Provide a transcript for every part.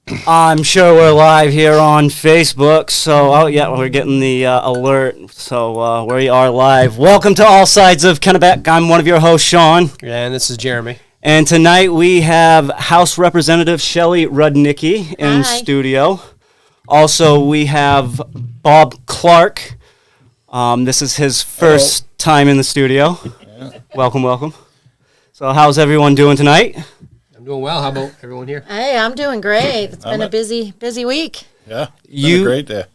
I'm sure we're live here on Facebook, so we're getting the alert, so we are live. Welcome to All Sides of Kennebec. I'm one of your hosts, Sean. And this is Jeremy. And tonight we have House Representative Shelley Rudnicki in studio. Also, we have Bob Clark. This is his first time in the studio. Yeah. Welcome. So how's everyone doing tonight? Doing well. How about everyone here? Hey, I'm doing great. It's been a busy week. Yeah, it's been a great day.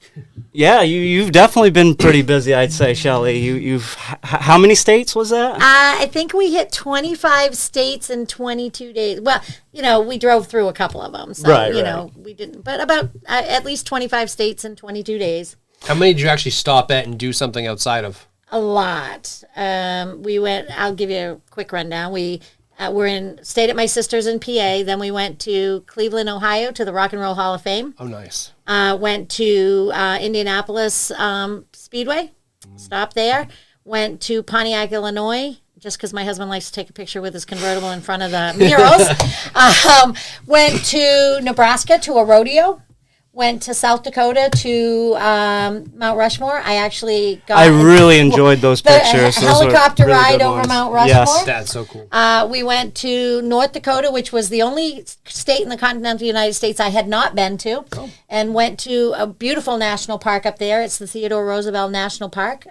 Yeah, you've definitely been pretty busy, I'd say, Shelley. You've how many states was that? I think we hit 25 states in 22 days. Well, we drove through a couple of them, so right. We didn't. But about at least 25 states in 22 days. How many did you actually stop at and do something outside of? A lot. We went. I'll give you a quick rundown. Stayed at my sister's in PA. Then we went to Cleveland, Ohio, to the Rock and Roll Hall of Fame. Oh, nice. Went to Indianapolis Speedway. Stopped there. Went to Pontiac, Illinois, just because my husband likes to take a picture with his convertible in front of the murals. Went to Nebraska to a rodeo. Went to South Dakota to Mount Rushmore. I really enjoyed those pictures. The helicopter ride over Mount Rushmore. Yes, that's so cool. We went to North Dakota, which was the only state in the continental United States I had not been to, and went to a beautiful national park up there. It's the Theodore Roosevelt National Park.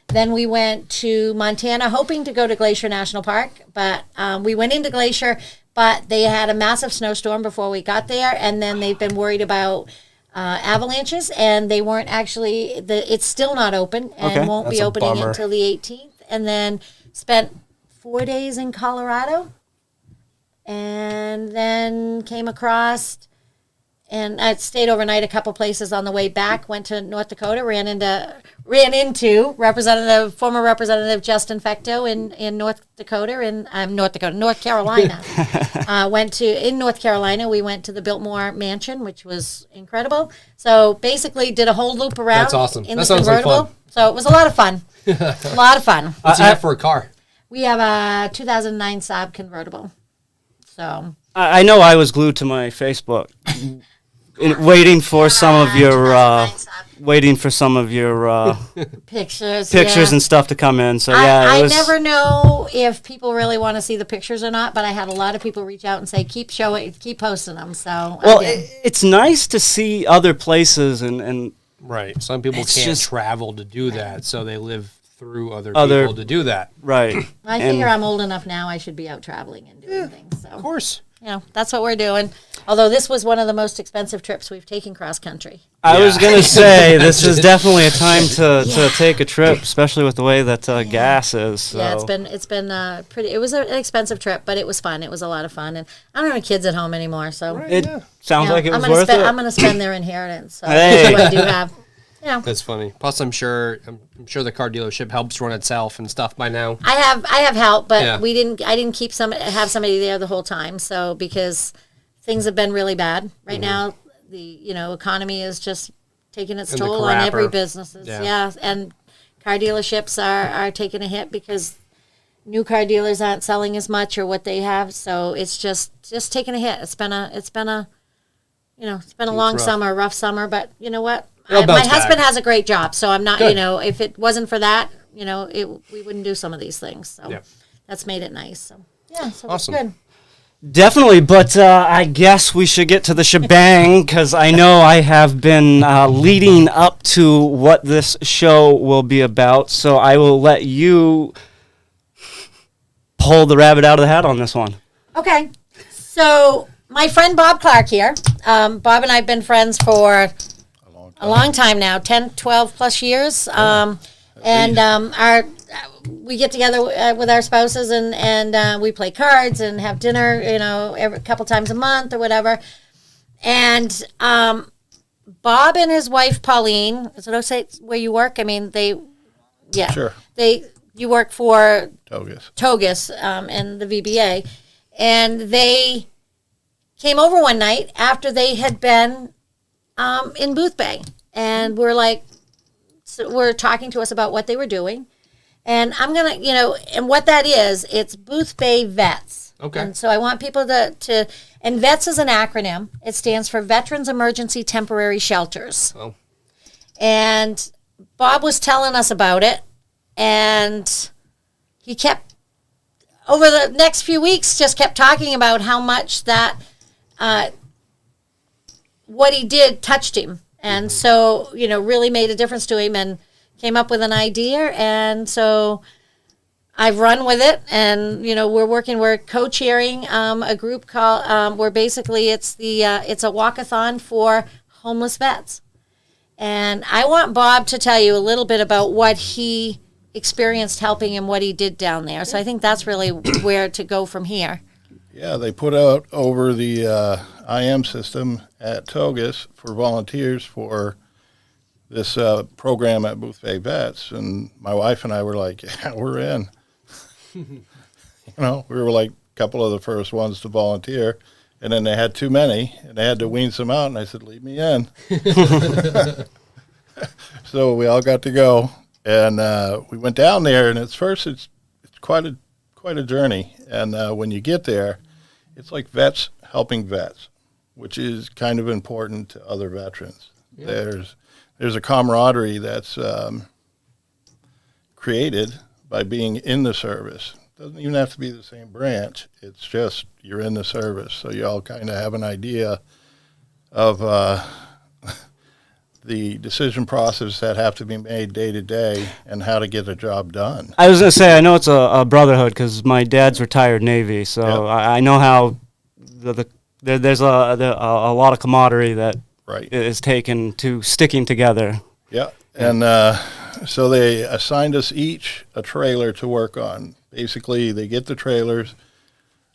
Then we went to Montana, hoping to go to Glacier National Park, but we went into Glacier. But they had a massive snowstorm before we got there, and then they've been worried about avalanches, and they weren't actually. It's still not open, and won't be opening until the 18th. And then spent 4 days in Colorado, and then came across, and I stayed overnight a couple places on the way back. Went to North Dakota, ran into former Representative Justin Fecteau in North Carolina. In North Carolina, we went to the Biltmore Mansion, which was incredible. So basically, did a whole loop around. That's awesome. In the convertible. Like fun. So it was a lot of fun. What's you have for a car? We have a 2009 Saab convertible. So I know I was glued to my Facebook. Waiting for some of your pictures and stuff to come in. So I never know if people really want to see the pictures or not, but I had a lot of people reach out and say keep posting them. So it's nice to see other places and right. Some people can't travel to do that, so they live through other people to do that. Right. I figure I'm old enough now. I should be out traveling and doing things. So. Of course. That's what we're doing. Although this was one of the most expensive trips we've taken cross country. I was going to say, this is definitely a time to take a trip, especially with the way that gas is. So. Yeah, it's been pretty. It was an expensive trip, but it was fun. It was a lot of fun, and I don't have kids at home anymore, so it sounds like it was worth it. I'm going to spend their inheritance. So that's what I do have. That's funny. Plus, I'm sure the car dealership helps run itself and stuff by now. I have help, but I didn't have somebody there the whole time. So because things have been really bad right now, the economy is just taking its toll on every business. And car dealerships are taking a hit because new car dealers aren't selling as much or what they have. So it's just taking a hit. It's been a long summer, rough summer, but you know what? My husband has a great job, so I'm not, if it wasn't for that, we wouldn't do some of these things. So that's made it nice. So, so awesome. It's good. Definitely, but I guess we should get to the shebang because I know I have been leading up to what this show will be about, so I will let you pull the rabbit out of the hat on this one. Okay. So my friend Bob Clark here, Bob and I have been friends for a long time now, 10, 12 plus years. We get together with our spouses and we play cards and have dinner, every couple times a month or whatever. And Bob and his wife Pauline, is it okay where you work? I mean, Sure. You work for Togus and the VBA, and they came over one night after they had been in Booth Bay, and we're talking to us about what they were doing, And I'm going to, and what that is, it's Booth Bay Vets. Okay. And so I want people to, and VETS is an acronym. It stands for Veterans Emergency Temporary Shelters. Oh. And Bob was telling us about it, and he kept, over the next few weeks, just kept talking about how much that, what he did touched him. And so, really made a difference to him, and came up with an idea, and so I've run with it, and we're co-chairing a group called where basically it's a walkathon for homeless vets, and I want Bob to tell you a little bit about what he experienced helping and what he did down there. So I think that's really where to go from here. Yeah, they put out over the IM system at Togus for volunteers for this program at Booth Bay Vets, and my wife and I were like, yeah, we're in. We were like a couple of the first ones to volunteer, and then they had too many, and they had to wean some out, and I said, leave me in. So we all got to go, and we went down there, and at first it's quite a journey, and when you get there, it's like vets helping vets, which is kind of important to other veterans. Yeah. There's a camaraderie that's created by being in the service. Doesn't even have to be the same branch. It's just you're in the service, so you all kind of have an idea of the decision process that have to be made day to day and how to get a job done. I was going to say, I know it's a brotherhood because my dad's retired Navy, so Yep. I know how there's a lot of camaraderie that Right. is taken to sticking together. Yeah, and so they assigned us each a trailer to work on. Basically, they get the trailers.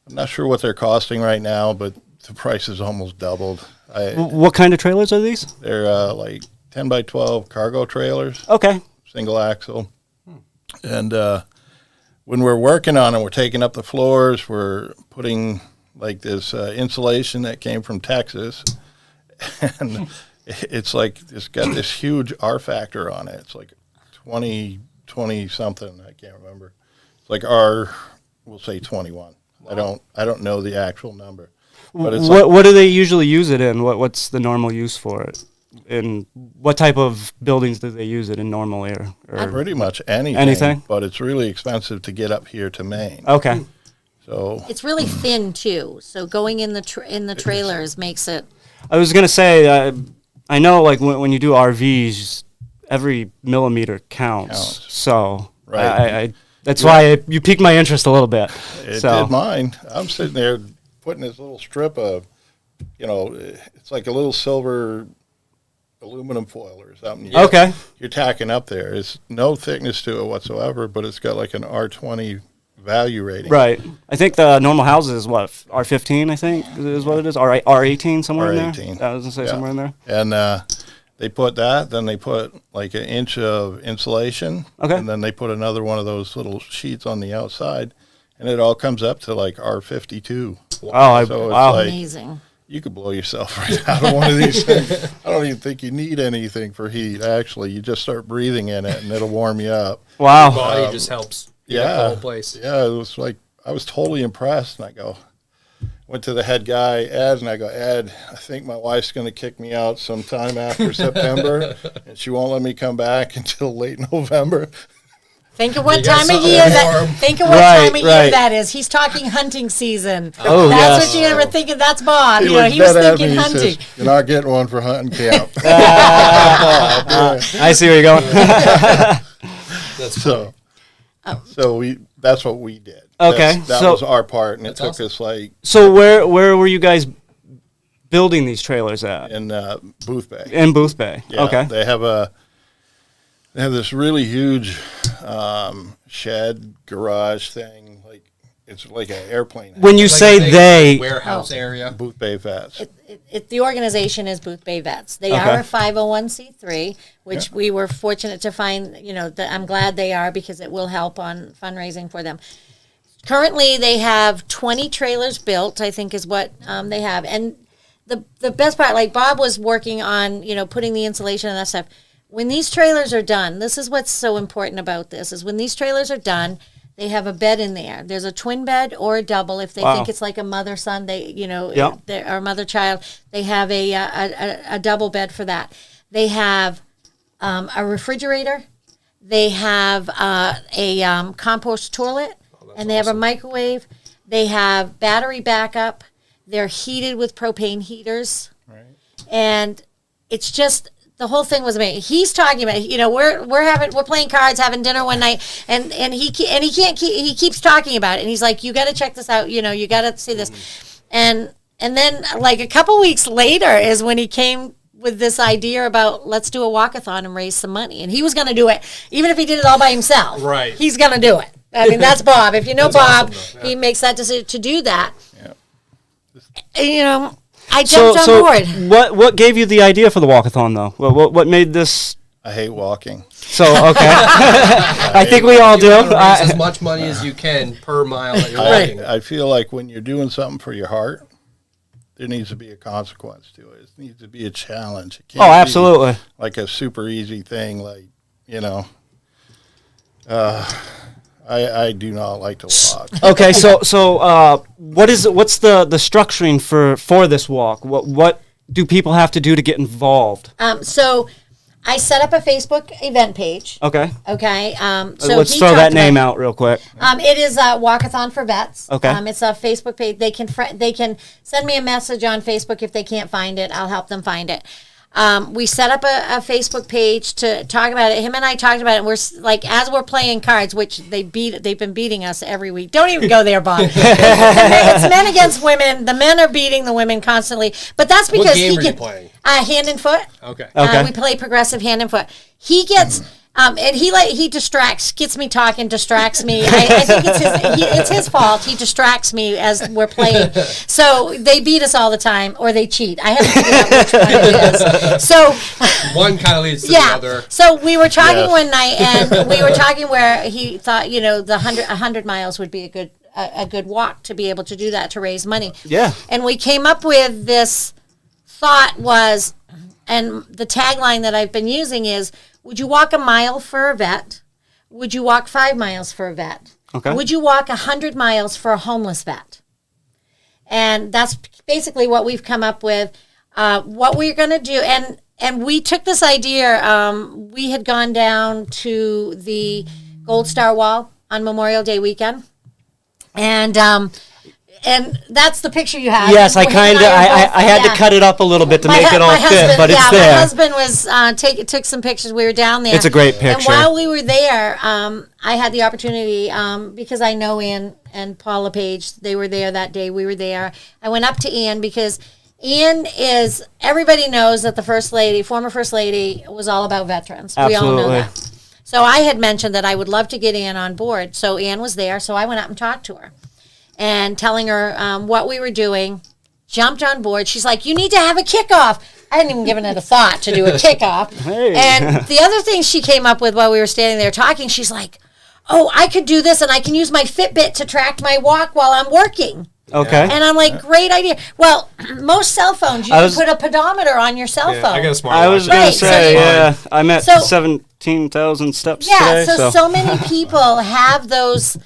I'm not sure what they're costing right now, but the price has almost doubled. What kind of trailers are these? They're like 10 by 12 cargo trailers, Okay. single axle. And when we're working on them, we're taking up the floors. We're putting like this insulation that came from Texas. And it's like it's got this huge R factor on it. It's like 20 something. I can't remember. It's like we'll say 21. Wow. I don't know the actual number. But it's what do they usually use it in? What's the normal use for it? And what type of buildings do they use it in normally? Or pretty much anything. Anything? But it's really expensive to get up here to Maine. Okay. So It's really thin too, so going in the trailers makes it. I was going to say, I know like when you do RVs, every millimeter counts. So Right. that's why you piqued my interest a little bit. It did mine. I'm sitting there putting this little strip of, it's like a little silver aluminum foil or something. Okay. You're tacking up there. It's no thickness to it whatsoever, but it's got like an R20 value rating. Right. I think the normal houses is what, R15, I think, is what it is? R18, somewhere in there? R18. I was going to say somewhere in there. And they put that, then they put like an inch of insulation. Okay. And then they put another one of those little sheets on the outside, and it all comes up to like R52. Wow. So it's Wow. like, Amazing. you could blow yourself right out of one of these things. I don't even think you need anything for heat, actually. You just start breathing in it, and it'll warm you up. Wow. Body just helps. Yeah. The whole place. Yeah, it was like, I was totally impressed, and I went to the head guy, Ed, and I go, Ed, I think my wife's going to kick me out sometime after September, and she won't let me come back until late November. Think of what You got time of something year warm. Think of what Right, time of year right. that is. He's talking hunting season. Oh, That's yes. what you were thinking. That's Bob. He He looked was dead at me, thinking he hunting. says, you're not getting one for hunting camp. I see where you're going. That's So that's what we did. Okay, That so- was our part, and it took awesome. us like So where were you guys building these trailers at? in Booth Bay. In Booth Bay. Yeah, Okay. They have this really huge shed garage thing. Like it's like an airplane. When you Like say a they, warehouse area. Booth Bay Vets. The organization is Booth Bay Vets. They Okay. are a 501c3, which we were fortunate to find, I'm glad they are because it will help on fundraising for them. Currently, they have 20 trailers built, I think is what they have. And the best part, like Bob was working on, putting the insulation and that stuff. when these trailers are done, this is what's so important about this, is when these trailers are done, they have a bed in there. There's a twin bed or a double. If they think it's like a mother-son, or mother-child, they have a double bed for that. They have a refrigerator. They have a compost toilet, and they have a microwave. They have battery backup. They're heated with propane heaters. Right. And it's just... The whole thing was amazing. He's talking about, we're playing cards, having dinner one night, and he keeps talking about it, and he's like, you got to check this out, you got to see this, and then like a couple weeks later is when he came with this idea about let's do a walkathon and raise some money, and he was going to do it even if he did it all by himself. Right. He's going to do it. I mean, that's Bob. If you know That's Bob, awesome, he makes that decision to do that. Yeah. I jumped on board. What gave you the idea for the walkathon, though? What made this? I hate walking. So, okay. I think we all do. You raise as much money as you can per mile that you're walking. I feel like when you're doing something for your heart, there needs to be a consequence to it. It needs to be a challenge. It can't absolutely. be like a super easy thing, I do not like to walk. Okay, so what's the structuring for this walk? What do people have to do to get involved? So I set up a Facebook event page. Okay. Okay. So let's throw that name out real quick. It is a Walkathon for Vets. Okay. It's a Facebook page. They can send me a message on Facebook if they can't find it. I'll help them find it. We set up a Facebook page to talk about it. Him and I talked about it. And we're like, as we're playing cards, which they've been beating us every week. Don't even go there, Bob. It's men against women. The men are beating the women constantly. But that's because what game are you playing? Hand and foot. Okay. We play progressive hand and foot. He gets. And he distracts, gets me talking, distracts me. I think it's his fault. He distracts me as we're playing. So they beat us all the time, or they cheat. I haven't figured out which one it is. So one kind of leads to the other. So we were talking one night, and we were talking where he thought, the 100 miles would be a good walk to be able to do that, to raise money. Yeah. And we came up with this thought was, and the tagline that I've been using is, would you walk a mile for a vet? Would you walk 5 miles for a vet? Okay. Would you walk 100 miles for a homeless vet? And that's basically what we've come up with, what we're going to do. And we took this idea. We had gone down to the Gold Star Wall on Memorial Day weekend. And that's the picture you have. Yes, I had to cut it up a little bit to make it all fit, but it's there. My husband was took some pictures. We were down there. It's a great picture. And while we were there, I had the opportunity, because I know Ann and Paula Page, they were there that day. We were there. I went up to Ann because Ann is, everybody knows that the former First Lady, was all about veterans. Absolutely. We all know that. So I had mentioned that I would love to get Ann on board. So Ann was there, so I went up and talked to her. And telling her what we were doing, jumped on board. She's like, you need to have a kickoff. I hadn't even given it a thought to do a kickoff. Hey. And the other thing she came up with while we were standing there talking, she's like, oh, I could do this, and I can use my Fitbit to track my walk while I'm working. Okay. And I'm like, great idea. Well, most cell phones, you can put a pedometer on your cell phone. I got a smartwatch. I was going to say, I'm at 17,000 steps today. So many people have those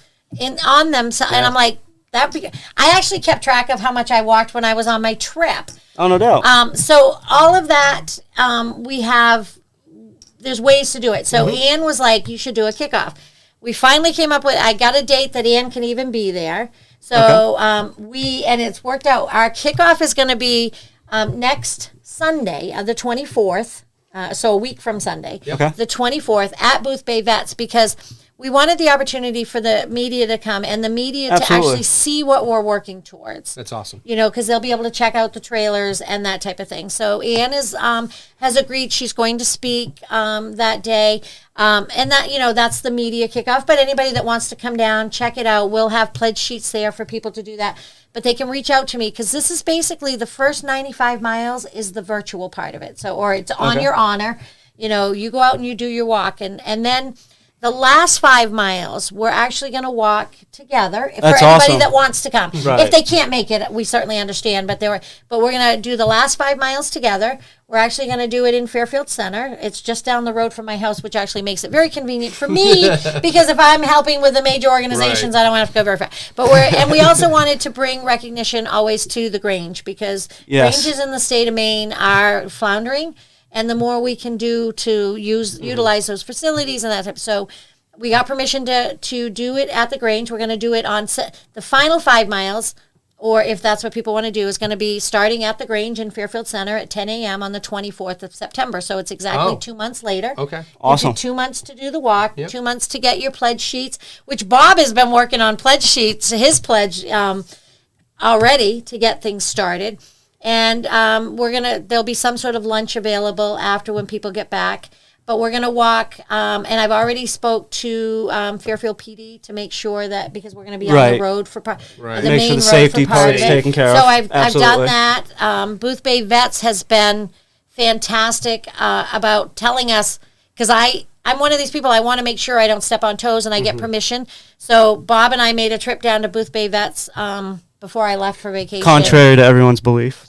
on them, and I'm like, I actually kept track of how much I walked when I was on my trip. Oh, no doubt. So all of that, there's ways to do it. So Ann was like, you should do a kickoff. We finally came up with, I got a date that Ann can even be there. So and it's worked out. Our kickoff is going to be next Sunday, the 24th, so a week from Sunday, Okay. the 24th at Booth Bay Vets, because we wanted the opportunity for the media to come and the media to actually see what we're working towards. That's awesome. Because they'll be able to check out the trailers and that type of thing. So Ann has agreed she's going to speak that day. And that, that's the media kickoff. But anybody that wants to come down, check it out. We'll have pledge sheets there for people to do that. But they can reach out to me because this is basically the first 95 miles is the virtual part of it. So, or it's on your honor. You go out and you do your walk. And then The last 5 miles, we're actually going to walk together for That's anybody awesome. that wants to come. Right. If they can't make it, we certainly understand. But we're going to do the last 5 miles together. We're actually going to do it in Fairfield Center. It's just down the road from my house, which actually makes it very convenient for me because if I'm helping with the major organizations, I don't have to go very far. But we also wanted to bring recognition always to the Grange because Granges in the state of Maine are floundering. And the more we can do to utilize those facilities and that type. So we got permission to do it at the Grange. We're going to do it on the final 5 miles, or if that's what people want to do, is going to be starting at the Grange in Fairfield Center at 10 a.m. on the 24th of September. So it's exactly 2 months later. Okay. Awesome. 2 months to do the walk, 2 months to get your pledge sheets, which Bob has been working on pledge sheets, his pledge already to get things started. And there'll be some sort of lunch available after when people get back. But we're going to walk, and I've already spoke to Fairfield PD to make sure that, because we're going to be on the road for the Make main sure the road safety for part part of is it. taken care of. So I've done Absolutely. that. Booth Bay Vets has been fantastic about telling us, because I'm one of these people, I want to make sure I don't step on toes and I get permission. So Bob and I made a trip down to Booth Bay Vets before I left for vacation. Contrary to everyone's belief.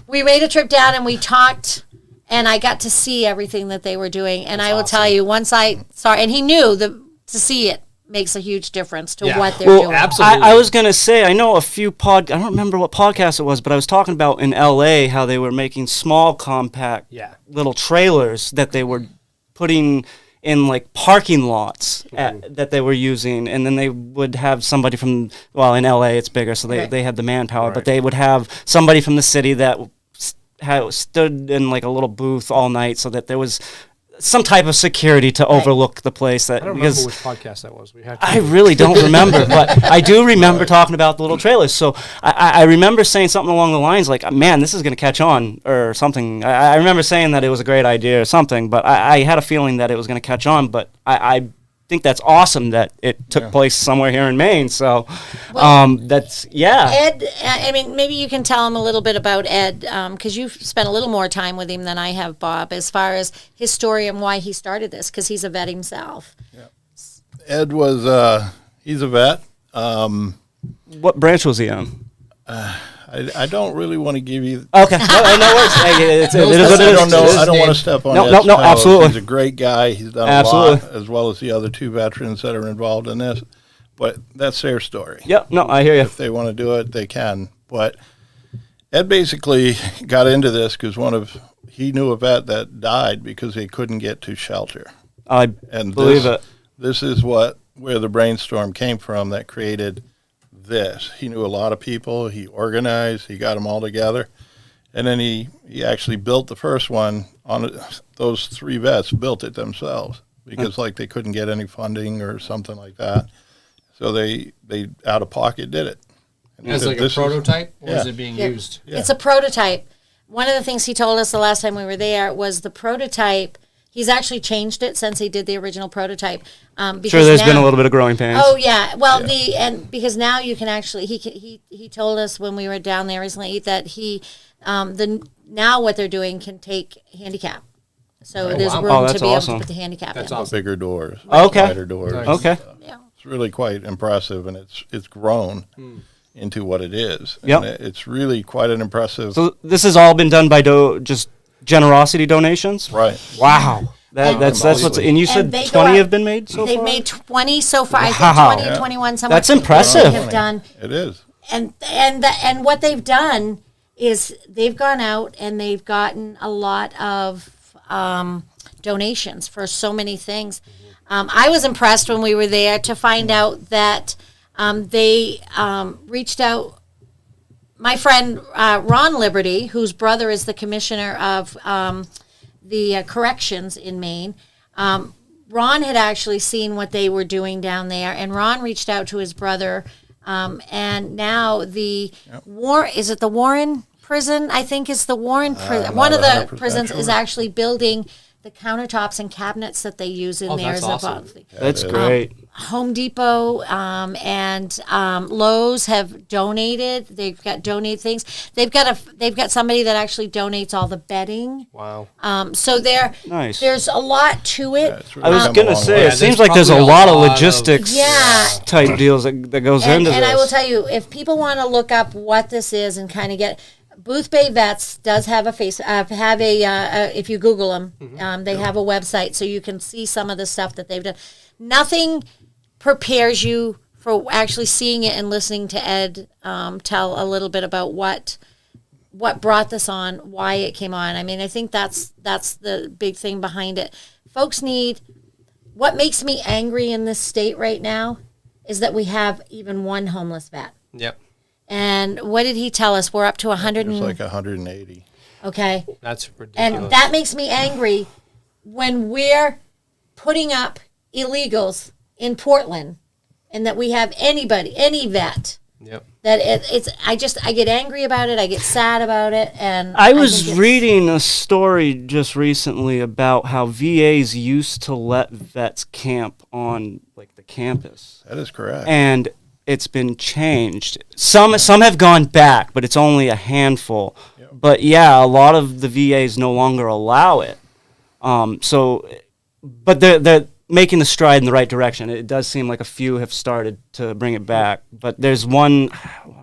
We made a trip down and we talked, and I got to see everything that they were doing. And I will tell you, once I saw, and he knew to see it makes a huge difference to what they're doing. Absolutely. I was going to say, I know a few I don't remember what podcast it was, but I was talking about in LA how they were making small, compact little trailers that they were putting in like parking lots that they were using, and then they would have somebody from, well, in LA it's bigger, so they had the manpower, but they would have somebody from the city that stood in like a little booth all night so that there was some type of security to overlook the place. That I don't remember which podcast that was. I really don't remember, but I do remember talking about the little trailers. So I remember saying something along the lines like, man, this is going to catch on or something. I remember saying that it was a great idea or something, but I had a feeling that it was going to catch on. But I think that's awesome that it took place somewhere here in Maine. So that's, Ed, I mean, maybe you can tell him a little bit about Ed, because you've spent a little more time with him than I have, Bob, as far as his story and why he started this, because he's a vet himself. Yeah. Ed was, he's a vet. What branch was he on? I don't really want to give you. Okay, no worries. Hey, it is what it I is. don't know. I don't want to step on. Ed's toes. Absolutely. He's a great guy. He's done a lot, as well as the other 2 veterans that are involved in this. But that's their story. Yep. No, I hear you. If they want to do it, they can. But Ed basically got into this because he knew a vet that died because they couldn't get to shelter. I believe it. This is where the brainstorm came from that created this. He knew a lot of people. He organized. He got them all together. And then he actually built the first one on those 3 vets built it themselves because they couldn't get any funding or something like that. So they out of pocket did it. And as like a prototype, or is it being used? Yeah. It's a prototype. One of the things he told us the last time we were there was the prototype. He's actually changed it since he did the original prototype. Sure, there's been a little bit of growing pains. Oh yeah, well because now you can actually he told us when we were down there recently that now what they're doing can take handicap. So there's room to be able to put the handicap in. Awesome. Bigger doors, wider doors. Okay. Yeah. It's really quite impressive, and it's grown into what it is. Yep. And it's really quite an impressive. So this has all been done by just generosity donations? Right. Wow. That's what's, and you said 20 have been made so far? They've made 20 so far. Wow. I think 20 or 21. That's impressive. They have done. It is. And what they've done is they've gone out and they've gotten a lot of donations for so many things. I was impressed when we were there to find out that they reached out. My friend Ron Liberty, whose brother is the commissioner of the corrections in Maine, Ron had actually seen what they were doing down there, and Ron reached out to his brother, and now is it the Warren prison? I think it's the Warren prison. One of the prisons is actually building the countertops and cabinets that they use in there that's is awesome. above. That's great. Home Depot and Lowe's have donated. They've got donated things. They've got somebody that actually donates all the bedding. Wow. So Nice. there's a lot to it. Yeah, it's really I was come a going to long say, way. it seems like there's a lot of logistics type deals that goes and into this. I will tell you, if people want to look up what this is and kind of get, Booth Bay Vets does have a if you Google them, they have a website so you can see some of the stuff that they've done. Nothing prepares you for actually seeing it and listening to Ed tell a little bit about what brought this on, why it came on. I mean, I think that's the big thing behind it. Folks need, what makes me angry in this state right now is that we have even one homeless vet. Yep. And what did he tell us? We're up to 100. It's like 180. Okay. That's ridiculous. And that makes me angry when we're putting up illegals in Portland and that we have any vet. Yep. That I get angry about it. I get sad about it. And I was reading a story just recently about how VAs used to let vets camp on like the campus. That is correct. And it's been changed. Some have gone back, but it's only a handful. Yep. But yeah, a lot of the VAs no longer allow it. But they're making the stride in the right direction. It does seem like a few have started to bring it back. But there's one,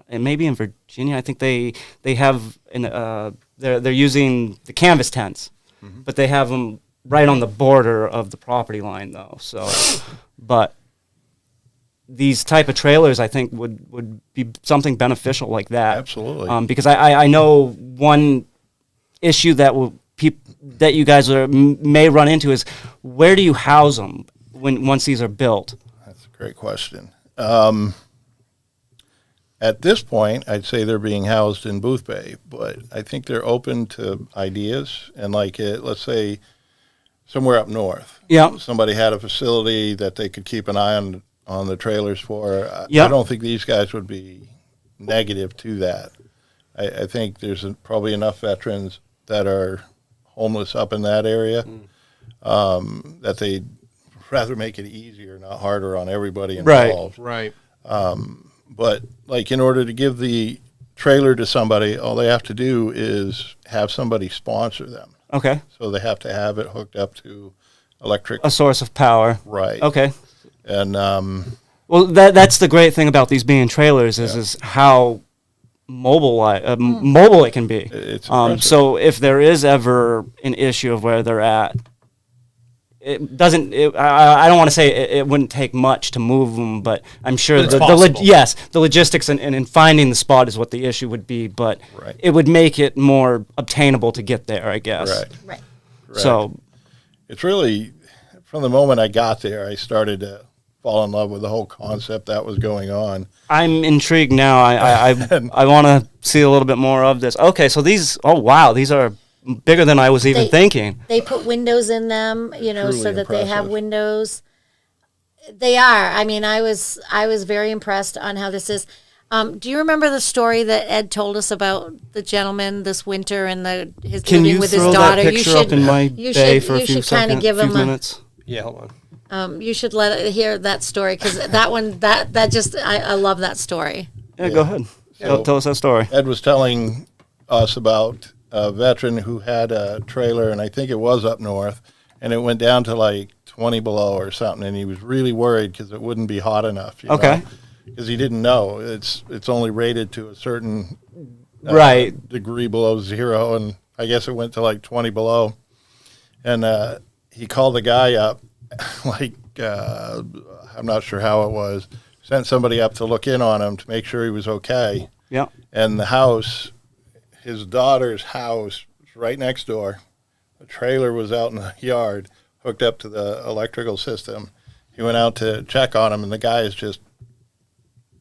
and maybe in Virginia, I think they have they're using the canvas tents, but they have them right on the border of the property line though. So, but these type of trailers, I think, would be something beneficial like that. Absolutely. Because I know one issue that that you guys may run into is, where do you house them once these are built? That's a great question. At this point, I'd say they're being housed in Booth Bay, but I think they're open to ideas. And let's say somewhere up north, somebody had a facility that they could keep an eye on the trailers for. I don't think these guys would be negative to that. I think there's probably enough veterans that are homeless up in that area that they'd rather make it easier, not harder on everybody involved. Right. But in order to give the trailer to somebody, all they have to do is have somebody sponsor them. Okay. So they have to have it hooked up to electric. A source of power. Right. Okay. And well, that's the great thing about these being trailers is how mobile it can be. It's so if there is ever an issue of where they're at, it doesn't. I don't want to say it wouldn't take much to move them, but I'm sure the logistics and finding the spot is what the issue would be. But it would make it more obtainable to get there, I guess. Right. So it's really, from the moment I got there, I started to fall in love with the whole concept that was going on. I'm intrigued now. I want to see a little bit more of this. Okay, so these are bigger than I was even thinking. They put windows in them, so that impressive. they have windows. They are. I mean, I was very impressed on how this is. Do you remember the story that Ed told us about the gentleman this winter and his living with his daughter? Can you throw that picture up in my bay for a few seconds, few minutes? Yeah, hold on. You should hear that story because that one, that just, I love that story. Yeah, go ahead. So tell us that story. Ed was telling us about a veteran who had a trailer, and I think it was up north, and it went down to 20 below or something, and he was really worried because it wouldn't be hot enough. Because he didn't know it's only rated to a certain degree below zero, and I guess it went to 20 below, and he called the guy up, I'm not sure how it was, sent somebody up to look in on him to make sure he was okay. Yeah. And the house, his daughter's house, was right next door. The trailer was out in the yard, hooked up to the electrical system. He went out to check on him, and the guy is just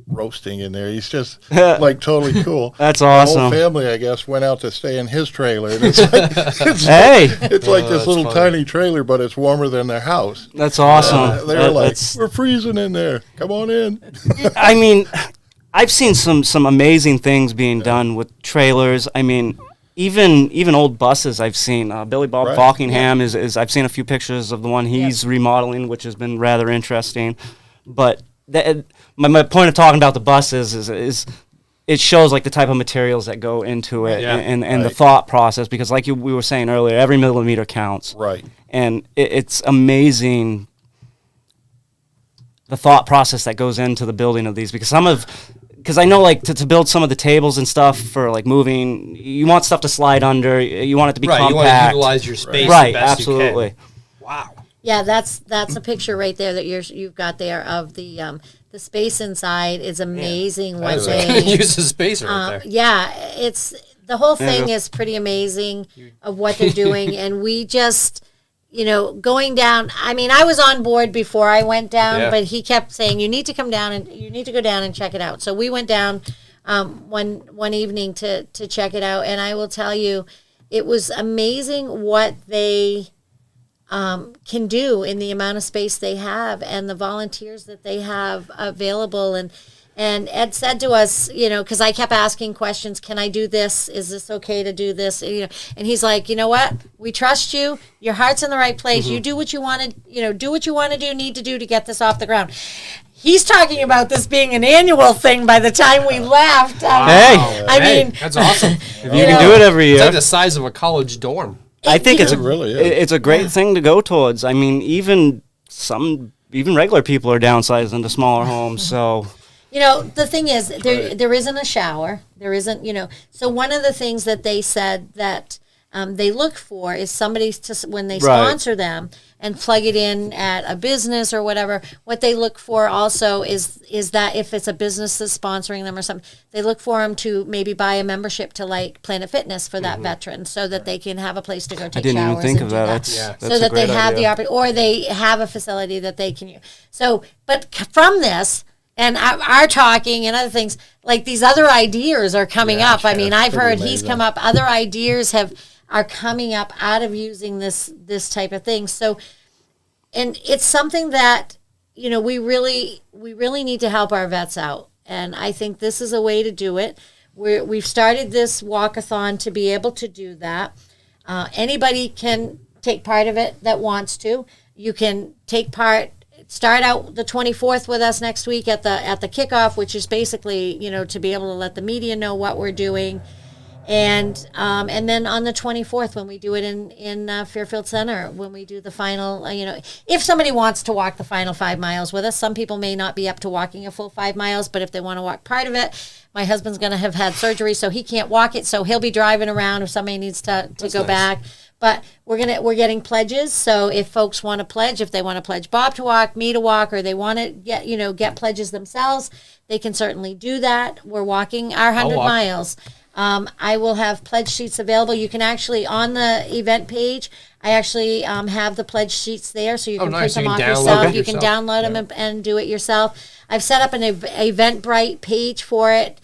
roasting in there. He's just totally cool. That's awesome. The whole family, I guess, went out to stay in his trailer. And it's this little tiny trailer, but it's warmer than their house. That's awesome. They're we're freezing in there. Come on in. I mean, I've seen some amazing things being done with trailers. I mean, even old buses I've seen. Billy Bob Right. Falkingham is I've seen a few pictures of the one he's remodeling, which has been rather interesting. But my point of talking about the buses is it shows like the type of materials that go into it and the thought process, because like we were saying earlier, every millimeter counts. Right. And it's amazing the thought process that goes into the building of these, because because I know, like, to build some of the tables and stuff for, like, moving, you want stuff to slide under. You want it to be compact. You want to utilize your space right, the best absolutely. you can. Wow. Yeah, that's a picture right there that you've got there of the space inside is amazing. What they use the space right there. Yeah, it's the whole thing is pretty amazing of what they're doing, and we just. Going down, I mean, I was on board before I went down, but he kept saying, you need to come down and you need to go down and check it out. So we went down one evening to check it out. And I will tell you, it was amazing what they can do in the amount of space they have and the volunteers that they have available. And Ed said to us, because I kept asking questions, can I do this? Is this okay to do this? And he's like, you know what? We trust you. Your heart's in the right place. Mm-hmm. You do what you want to, do what you want to do, need to do to get this off the ground. He's talking about this being an annual thing by the time we left. I mean, that's awesome. If you can do it every year. It's like the size of a college dorm. I think it really is. It's a great thing to go towards. I mean, even regular people are downsizing to smaller homes, so... the thing is, there isn't a shower. There isn't, so one of the things that they said that they look for is somebody when they sponsor them and plug it in at a business or whatever, what they look for also is that if it's a business that's sponsoring them or something, they look for them to maybe buy a membership to like Planet Fitness for that veteran so that they can have a place to go take showers. I didn't even think of that. That's so that they have the opportunity, or they have a facility that they can use. So, but from this, and our talking and other things, like these other ideas are coming up. I mean, I've heard he's come up. Other ideas are coming up out of using this type of thing. So, and it's something that we really need to help our vets out. And I think this is a way to do it. We've started this walkathon to be able to do that. Anybody can take part of it that wants to. You can take part. Start out the 24th with us next week at the kickoff, which is basically to be able to let the media know what we're doing, and then on the 24th when we do it in Fairfield Center, when we do the final, if somebody wants to walk the final 5 miles with us, some people may not be up to walking a full 5 miles, but if they want to walk part of it, my husband's going to have had surgery, so he can't walk it, so he'll be driving around if somebody needs to go back. But we're getting pledges. So if folks want to pledge, if they want to pledge Bob to walk, me to walk, or they want to get pledges themselves, they can certainly do that. We're walking our 100 miles. I will have pledge sheets available. You can actually, on the event page, I actually have the pledge sheets there, so you can print them off yourself. You can download them and do it yourself. I've set up an Eventbrite page for it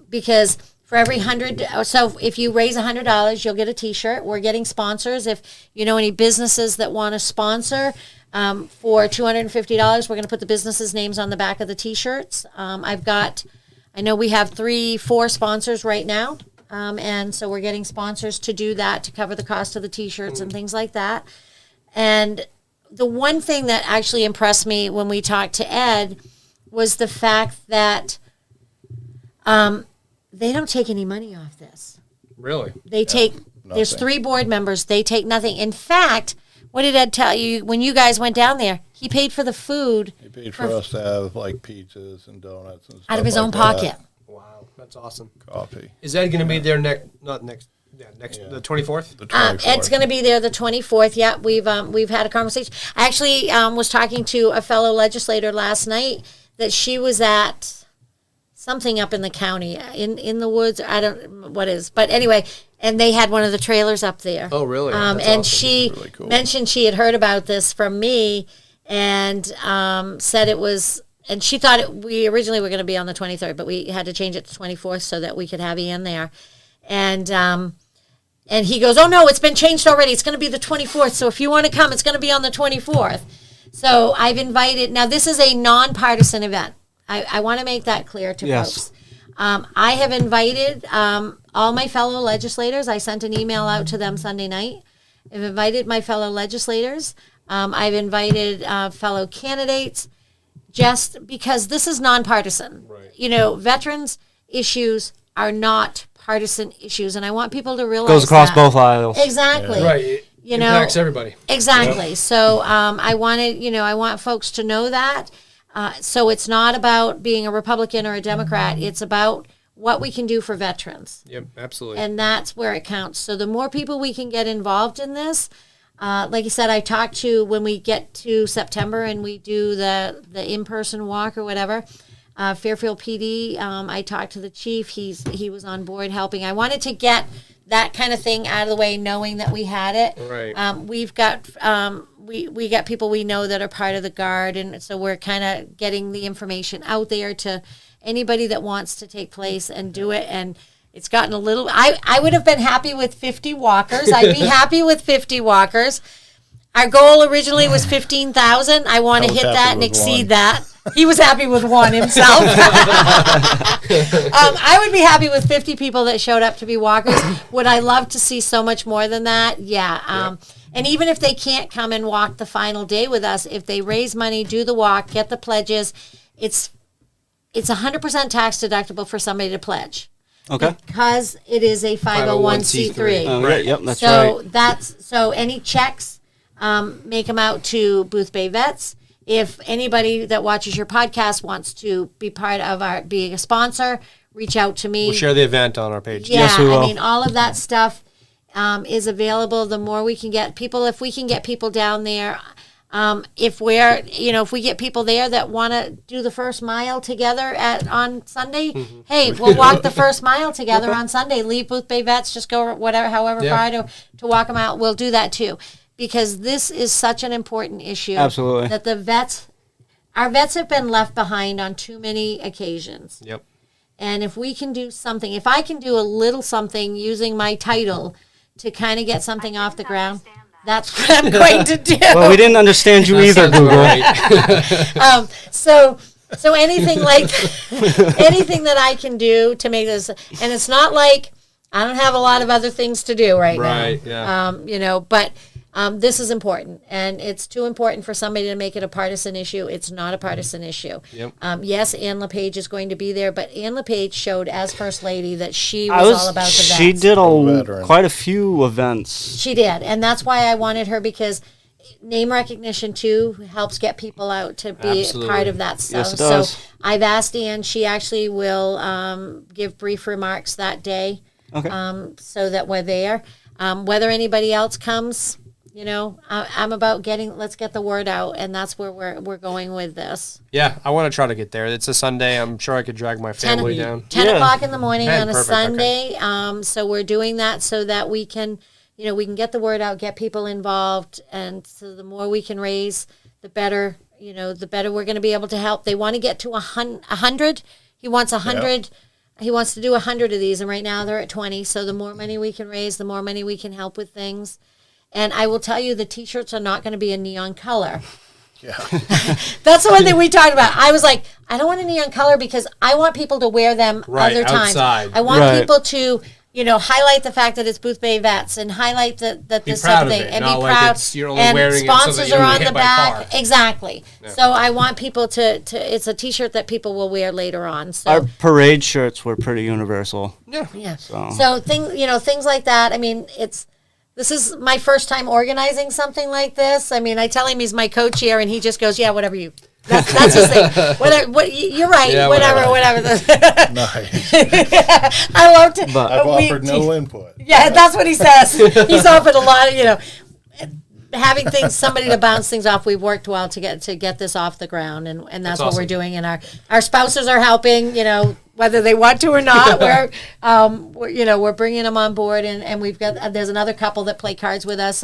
because for every 100, so if you raise $100, you'll get a T-shirt. We're getting sponsors. If you know any businesses that want to sponsor, for $250, we're going to put the businesses' names on the back of the T-shirts. I know we have 3-4 sponsors right now, and so we're getting sponsors to do that, to cover the cost of the T-shirts and things like that. And the one thing that actually impressed me when we talked to Ed was the fact that they don't take any money off this. Really? They take, there's 3 board members, they take nothing. In fact, what did Ed tell you when you guys went down there? He paid for the food. He paid for us to have like pizzas and donuts and stuff out of his own pocket. Wow, that's awesome. Coffee. Is Ed going to be there the 24th? The 24th. Ed's going to be there the 24th. Yeah, we've had a conversation. I actually was talking to a fellow legislator last night that she was at something up in the county, in the woods. I don't what is, but anyway, and they had one of the trailers up there. Oh, really? And awesome. She really cool. mentioned she had heard about this from me, and said it was. And she thought we originally were going to be on the 23rd, but we had to change it to 24th so that we could have Ian there. And he goes, oh, no, it's been changed already. It's going to be the 24th. So if you want to come, it's going to be on the 24th. So I've invited. Now, this is a nonpartisan event. I want to make that clear to folks. I have invited all my fellow legislators. I sent an email out to them Sunday night. I've invited my fellow legislators. I've invited fellow candidates, just because this is nonpartisan. Right. Veterans issues are not partisan issues, and I want people to realize Goes across both aisles. Exactly. Right. It impacts everybody. Exactly. Yep. So I want folks to know that. So it's not about being a Republican or a Democrat. It's about what we can do for veterans. Yep, absolutely. And that's where it counts. So the more people we can get involved in this, like you said, I talked to, when we get to September and we do the in-person walk or whatever, Fairfield PD, I talked to the chief. He was on board helping. I wanted to get that kind of thing out of the way, knowing that we had it. Right. We've got we got people we know that are part of the Guard, and so we're kind of getting the information out there to anybody that wants to take place and do it. And it's gotten a little. I would have been happy with 50 walkers. I'd be happy with 50 walkers. Our goal originally was 15,000. I want to hit that and exceed that. He was happy with one himself. I would be happy with 50 people that showed up to be walkers. Would I love to see so much more than that? Yeah. And even if they can't come and walk the final day with us, if they raise money, do the walk, get the pledges, it's 100% tax deductible for somebody to pledge. Okay. Because it is a 501c3. Right. Yep. That's right. So any checks, make them out to Booth Bay Vets. If anybody that watches your podcast wants to be part of being a sponsor, reach out to me. We'll share the event on our page. Yeah, yes, we will. I mean, all of that stuff is available. The more we can get people, if we can get people down there, if we get people there that want to do the first mile together on Sunday, hey, we'll walk the first mile together on Sunday. Leave Booth Bay Vets, just go however far to walk them out. We'll do that too. Because this is such an important issue. Absolutely. That our vets have been left behind on too many occasions. Yep. And if we can do something, if I can do a little something using my title to kind of get something off the ground, that's what I'm going to do. Well, we didn't understand you either, Google. So anything anything that I can do to make this, and it's not like I don't have a lot of other things to do right now. Right. Yeah. But this is important, and it's too important for somebody to make it a partisan issue. It's not a partisan issue. Yep. Yes, Ann LePage is going to be there, but Ann LePage showed as First Lady that she was all about the vets. She did quite a few events. She did, and that's why I wanted her, because name recognition, too, helps get people out to be part of that stuff. Yes, it does. So I've asked Ann. She actually will give brief remarks that day. Okay. So that we're there. Whether anybody else comes, I'm about let's get the word out, and that's where we're going with this. Yeah, I want to try to get there. It's a Sunday. I'm sure I could drag my family down. 10 o'clock in the morning on a Perfect, Sunday. Okay. So we're doing that so that we can, we can get the word out, get people involved, and so the more we can raise, the better. The better we're going to be able to help. They want to get to 100. He wants 100. Yep. He wants to do 100 of these, and right now they're at 20. So the more money we can raise, the more money we can help with things. And I will tell you, the T-shirts are not going to be a neon color. Yeah. That's the one thing we talked about. I was like, I don't want a neon color because I want people to wear them other times. Outside. I want people to, highlight the fact that it's Booth Bay Vets and highlight that this type of thing and be proud. You're only and wearing sponsors it so that are you on get the by back. car. Exactly. Yeah. So I want people to it's a T-shirt that people will wear later on. So our parade shirts were pretty universal. Yeah. So things like that. I mean, this is my first time organizing something like this. I mean, I tell him he's my co-chair, and he just goes, "Yeah, whatever you." That's his thing. You're right. Yeah, whatever. Nice. I love to. But I've offered no input. Yeah, that's what he says. He's offered a lot of, having somebody to bounce things off. We've worked well to get this off the ground, and that's what awesome. we're doing. And our spouses are helping. Whether they want to or not, we're bringing them on board, and we've got there's another couple that play cards with us,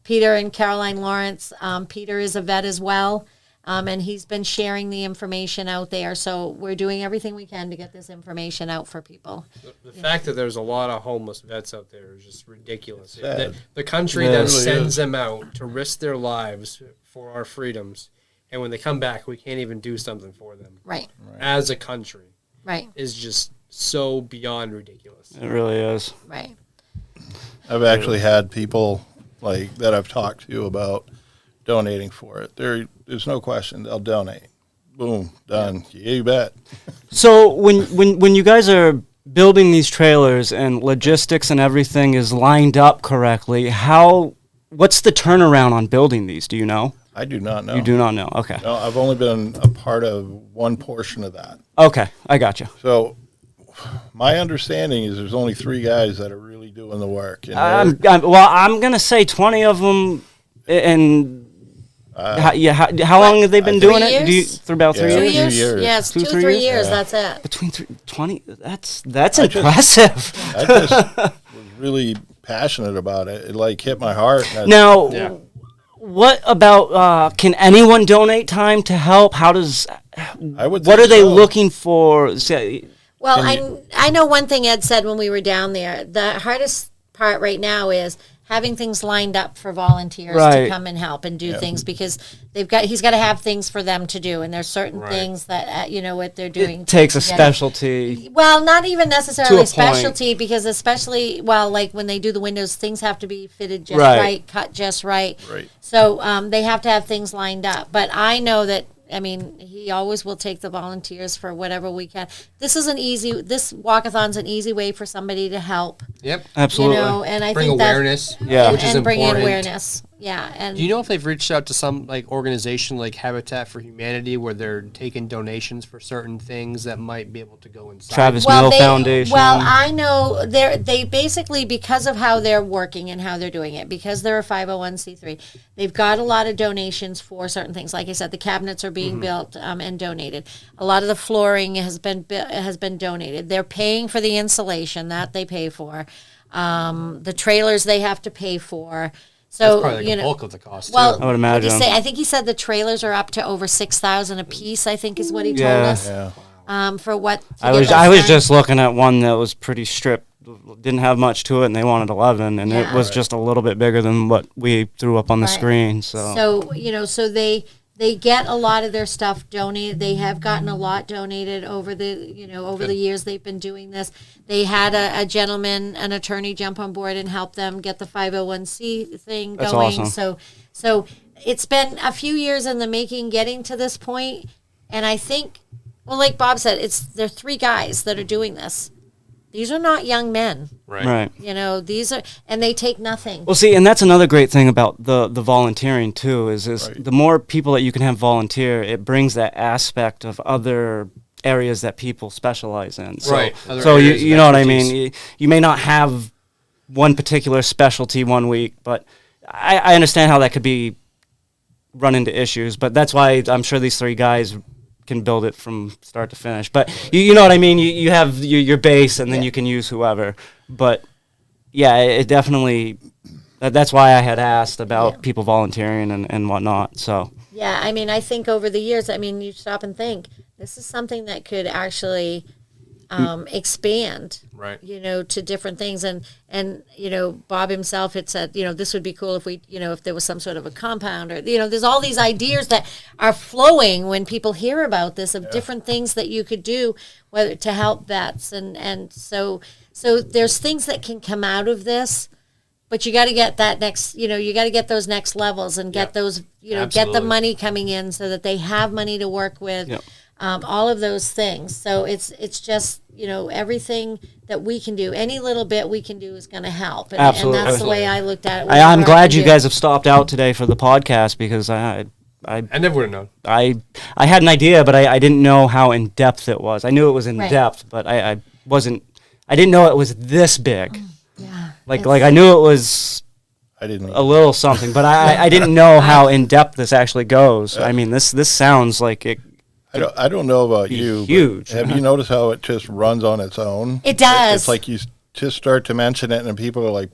Peter and Caroline Lawrence. Peter is a vet as well, and he's been sharing the information out there. So we're doing everything we can to get this information out for people. The fact that there's a lot of homeless vets out there is just ridiculous. Sad. The country that sends them out to risk their lives for our freedoms, and when they come back, we can't even do something for them. Right. As a country. Right. Is just so beyond ridiculous. It really is. Right. I've actually had people like that I've talked to about donating for it. There's no question they'll donate. Boom, done. Yeah, you bet. So when you guys are building these trailers and logistics and everything is lined up correctly, what's the turnaround on building these? Do you know? I do not know. You do not know. Okay. No, I've only been a part of one portion of that. Okay, I got you. So my understanding is there's only 3 guys that are really doing the work. And I'm gonna say 20 of them, and how long have they been doing it? For about 3 Yeah. years? 2 years. Yes, 2, 3 3 years. years? That's it. Between 20, that's impressive. I just was really passionate about it. It like hit my heart. And Now, what about? Can anyone donate time to help? How does? I would. What think are they so. looking for? Say, Well, I know one thing Ed said when we were down there. The hardest part right now is having things lined up for volunteers to come and help and do things, because he's got to have things for them to do, and there's certain things that what they're doing it takes a get specialty. Well, not even necessarily To a a specialty, because especially like when they do the windows, things have to be fitted just Right. right, cut just right. Right. So they have to have things lined up. But I know that, he always will take the volunteers for whatever we can. This walkathon's an easy way for somebody to help. Yep. Absolutely. And I Bring think awareness. Yeah. Which is and bring in important. awareness. Yeah. And Do you know if they've reached out to some organization like Habitat for Humanity where they're taking donations for certain things that might be able to go inside? Travis Mill Foundation. Well, I know they basically, because of how they're working and how they're doing it, because they're a 501c3, they've got a lot of donations for certain things. Like I said, the cabinets are being built and donated. A lot of the flooring has been donated. They're paying for the insulation that they pay for. The trailers they have to pay for. So That's probably the bulk of the cost. well, too. I would imagine. I think he said the trailers are up to over 6,000 a piece. I think is what he told us. Yeah. For what I was just looking at one that was pretty stripped, didn't have much to it, and they wanted 11, and it was just a little bit bigger than what we threw up on the screen. So so they get a lot of their stuff donated. They have gotten a lot donated over the years they've been doing this. They had a gentleman, an attorney, jump on board and help them get the 501c thing That's going. awesome. So it's been a few years in the making, getting to this point, and I think, well, like Bob said, they're 3 guys that are doing this. These are not young men. right. These are, and they take nothing. Well, see, and that's another great thing about the volunteering too. Is Right. the more people that you can have volunteer, it brings that aspect of other areas that people specialize in. So, Right. Other So areas of you know what I expertise. mean. You may not have one particular specialty one week, but I understand how that could be run into issues. But that's why I'm sure these 3 guys can build it from start to finish. But you know what I mean. You have your base, and then you can use whoever. But yeah, it definitely. That's why I had asked about people volunteering and whatnot. So Yeah, I think over the years, you stop and think, this is something that could actually expand, Right. to different things. And Bob himself had said, this would be cool if we, if there was some sort of a compound, or, there's all these ideas that are flowing when people hear about this, of different things that you could do, whether to help vets. And so there's things that can come out of this. But you got to get that next, you got to get those next levels and get those, get the Absolutely. money coming in so that they have money to work with, Yep. all of those things. So it's just, everything that we can do, any little bit we can do is going to help. And, Absolutely. and that's the way I looked at it. I'm whatever I glad can you do. guys have stopped out today for the podcast, because I never would have known. I had an idea, but I didn't know how in depth it was. I knew it was in Right. depth, but I didn't know it was this big. Yeah. Like I knew it was I didn't. a little something, but I didn't know how in depth this actually goes. I mean, this sounds like it. I don't know about you. Huge. But have you noticed how it just runs on its own? It does. It's like you just start to mention it, and people are like,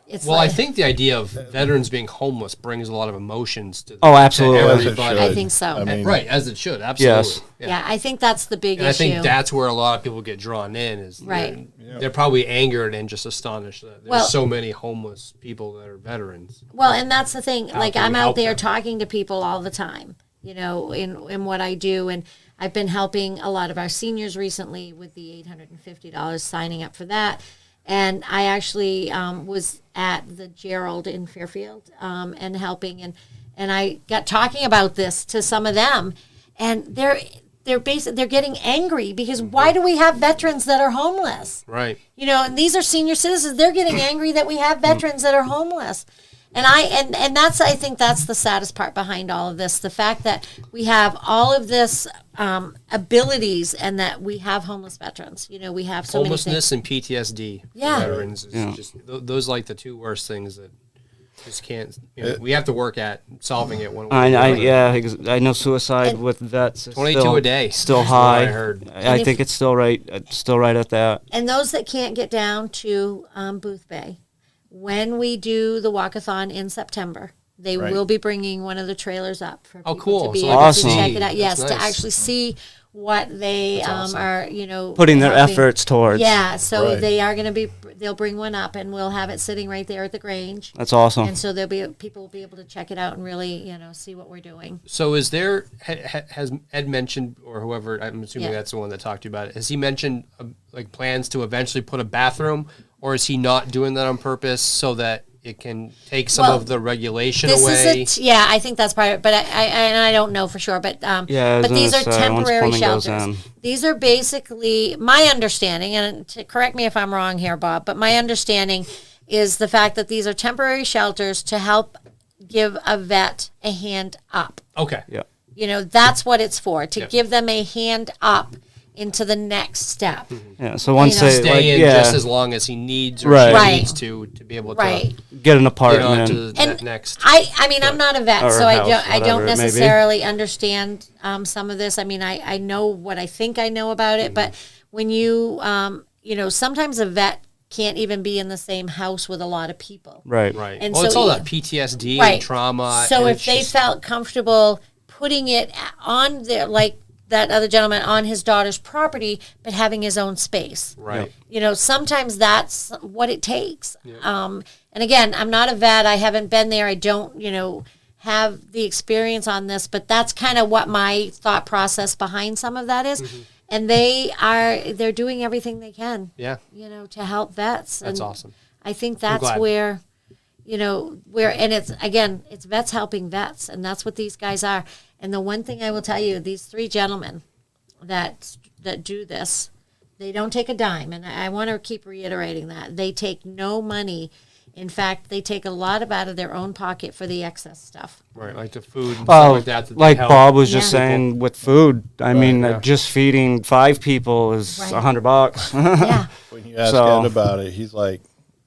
It's Well, I like, think the idea of veterans being homeless brings a lot of emotions to Oh, absolutely. to as it everybody. I should. think so. I mean, Right, as it should, absolutely. Yes. yeah, I think that's the big And I issue. think that's where a lot of people get drawn in is Right. they're probably angered and just astonished that there's Well- so many homeless people that are veterans. Well, and that's the thing. Like, can I'm we out help there them? talking to people all the time, in what I do. And I've been helping a lot of our seniors recently with the $850 signing up for that. And I actually was at the Gerald in Fairfield and helping, and I got talking about this to some of them, and they're getting angry because why do we have veterans that are homeless? Right. And these are senior citizens. They're getting angry that we have veterans that are homeless. And that's, I think that's the saddest part behind all of this, the fact that we have all of this abilities and that we have homeless veterans. We have so homelessness many things. and PTSD for Yeah. veterans is just those like the two worst things that just can't. We have to work at solving it one way. I know suicide with vets is 22 still, a day. still That's what high. I heard. I think it's still right at that. And those that can't get down to Booth Bay, when we do the walkathon in September, they Right. will be bringing one of the trailers up for people cool. to be So able awesome. to check it out. That's Yes, to nice. actually see what they awesome. are, Putting their helping. efforts towards. Yeah, so Right. they are going to be. They'll bring one up, and we'll have it sitting right there at the Grange. That's awesome. And so people will be able to check it out and really, see what we're doing. So is there has Ed mentioned, or whoever, I'm assuming Yeah. that's the one that talked to you about it, has he mentioned like plans to eventually put a bathroom, or is he not doing that on purpose so that it can take some Well, of the regulation This away? is I think that's part of it, but I don't know for sure. But I was but these are gonna say, once temporary plumbing goes shelters. in. These are basically my understanding, and correct me if I'm wrong here, Bob. But my understanding is the fact that these are temporary shelters to help give a vet a hand up. Okay. Yeah. That's what it's for, to Yep. give them a hand up into the next step. Yeah. So once they Stay in just as long as he needs or Right. she Right. needs to be able to Right. get an get on apartment. to And that next. I mean, I'm not a vet, Or so house, I whatever don't it may be. necessarily understand some of this. I mean, I know what I think I know about it, but when you, sometimes a vet can't even be in the same house with a lot of people. Right. Right. And Well, it's so all you- that PTSD Right. and trauma. So and if it's they just- felt comfortable putting it on their, like that other gentleman, on his daughter's property, but having his own space. Right. Sometimes that's what it takes. And again, I'm not a vet. I haven't been there. I don't, have the experience on this, but that's kind of what my thought process behind some of that is. And they're doing everything they can, Yeah. to help vets. That's And awesome. I think that's glad. where, and it's vets helping vets, and that's what these guys are. And the one thing I will tell you, these three gentlemen that do this, they don't take a dime, and I want to keep reiterating that. They take no money. In fact, they take a lot out of their own pocket for the excess stuff. Right. Like the food and stuff Oh, like that. that like help. Bob was just Yeah. saying with food. I mean, yeah. just feeding 5 people is Right. $100. Yeah, When you ask So- Ed about it, he's like,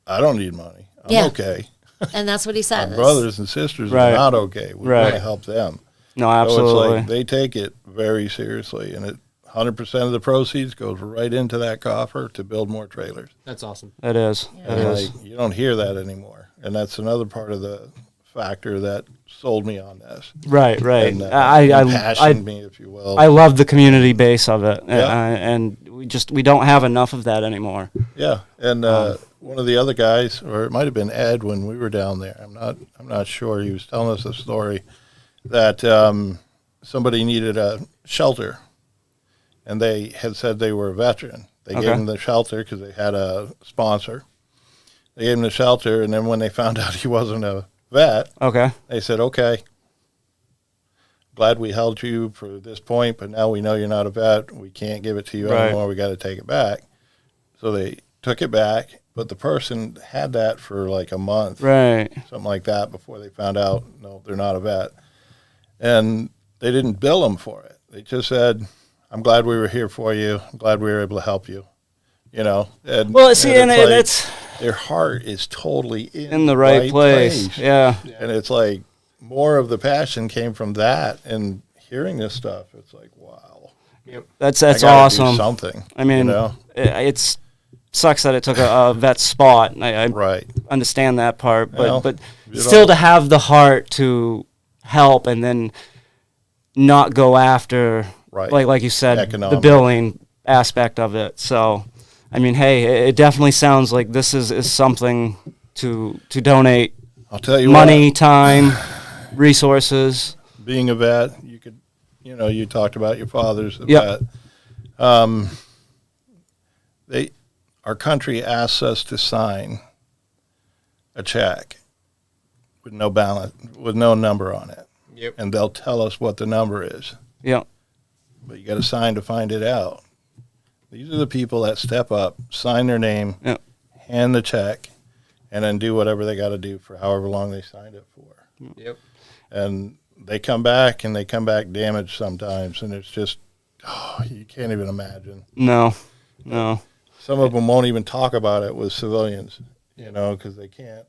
I don't need money. I'm Yeah. okay. and that's what he said. My brothers and sisters Right. are not okay. We Right. want to help them. No, So it's absolutely. like they take it very seriously, and 100% of the proceeds goes right into that coffer to build more trailers. That's awesome. It is. It And is. like, you don't hear that anymore, and that's another part of the factor that sold me on this. Right. Right. And I impassioned me, if you will. I love the community base of it, Yeah. and we don't have enough of that anymore. Yeah, and one of the other guys, or it might have been Ed when we were down there. I'm not sure. He was telling us a story that somebody needed a shelter, and they had said they were a veteran. They Okay. gave him the shelter because they had a sponsor. They gave him the shelter, and then when they found out he wasn't a vet, Okay. they said, "Okay, glad we held you for this point, but now we know you're not a vet. We can't give it to you Right. anymore. We got to take it back." So they took it back, but the person had that for like a month, Right. something like that, before they found out, no, they're not a vet. And they didn't bill them for it. They just said, "I'm glad we were here for you. I'm glad we were able to help you." And Well, see, and like, it's their heart is totally in the right place. Yeah. And it's like more of the passion came from that, and hearing this stuff, it's like, wow, That's I gotta do awesome. something. I mean, you know? it's sucks that it took a vet spot. I Right. understand that part, but Well, but you still know. to have the heart to help and then not go after, Right. like you said, the Economic. billing aspect of it. So, I mean, hey, it definitely sounds like this is something to donate I'll tell you money, time, resources. what, being a vet, you could you talked about your father's a Yep. vet. Our country asks us to sign a check with no balance, with no number on it. Yep. And they'll tell us what the number is. Yeah. But you got to sign to find it out. These are the people that step up, sign their name, Yep. hand the check, and then do whatever they got to do for however long they signed it for. Yep. And they come back, and they come back damaged sometimes, and it's just, you can't even imagine. No. Some of them won't even talk about it with civilians, because they can't.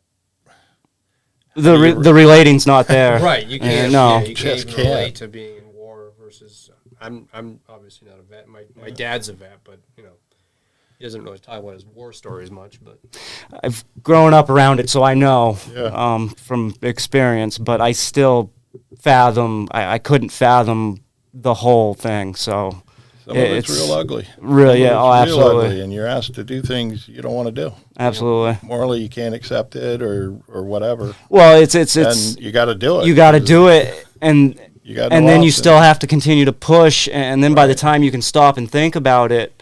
The relating's not there. Right. You can't. No. Yeah, you can't Just even can't. relate to being in war versus. I'm obviously not a vet. My dad's a vet, but he doesn't really talk about his war stories much. But I've grown up around it, so I know Yeah. from experience. But I still I couldn't fathom the whole thing. So Some of it's real ugly. Really, yeah. Some Oh, of it's real absolutely, ugly, and you're asked to do things you don't want to do. absolutely. Morally, you can't accept it or whatever. Well, it's And you got to do it. you got to do it, and You got and no then you option. still have to continue to push, and then by the Right. time you can stop and think about it,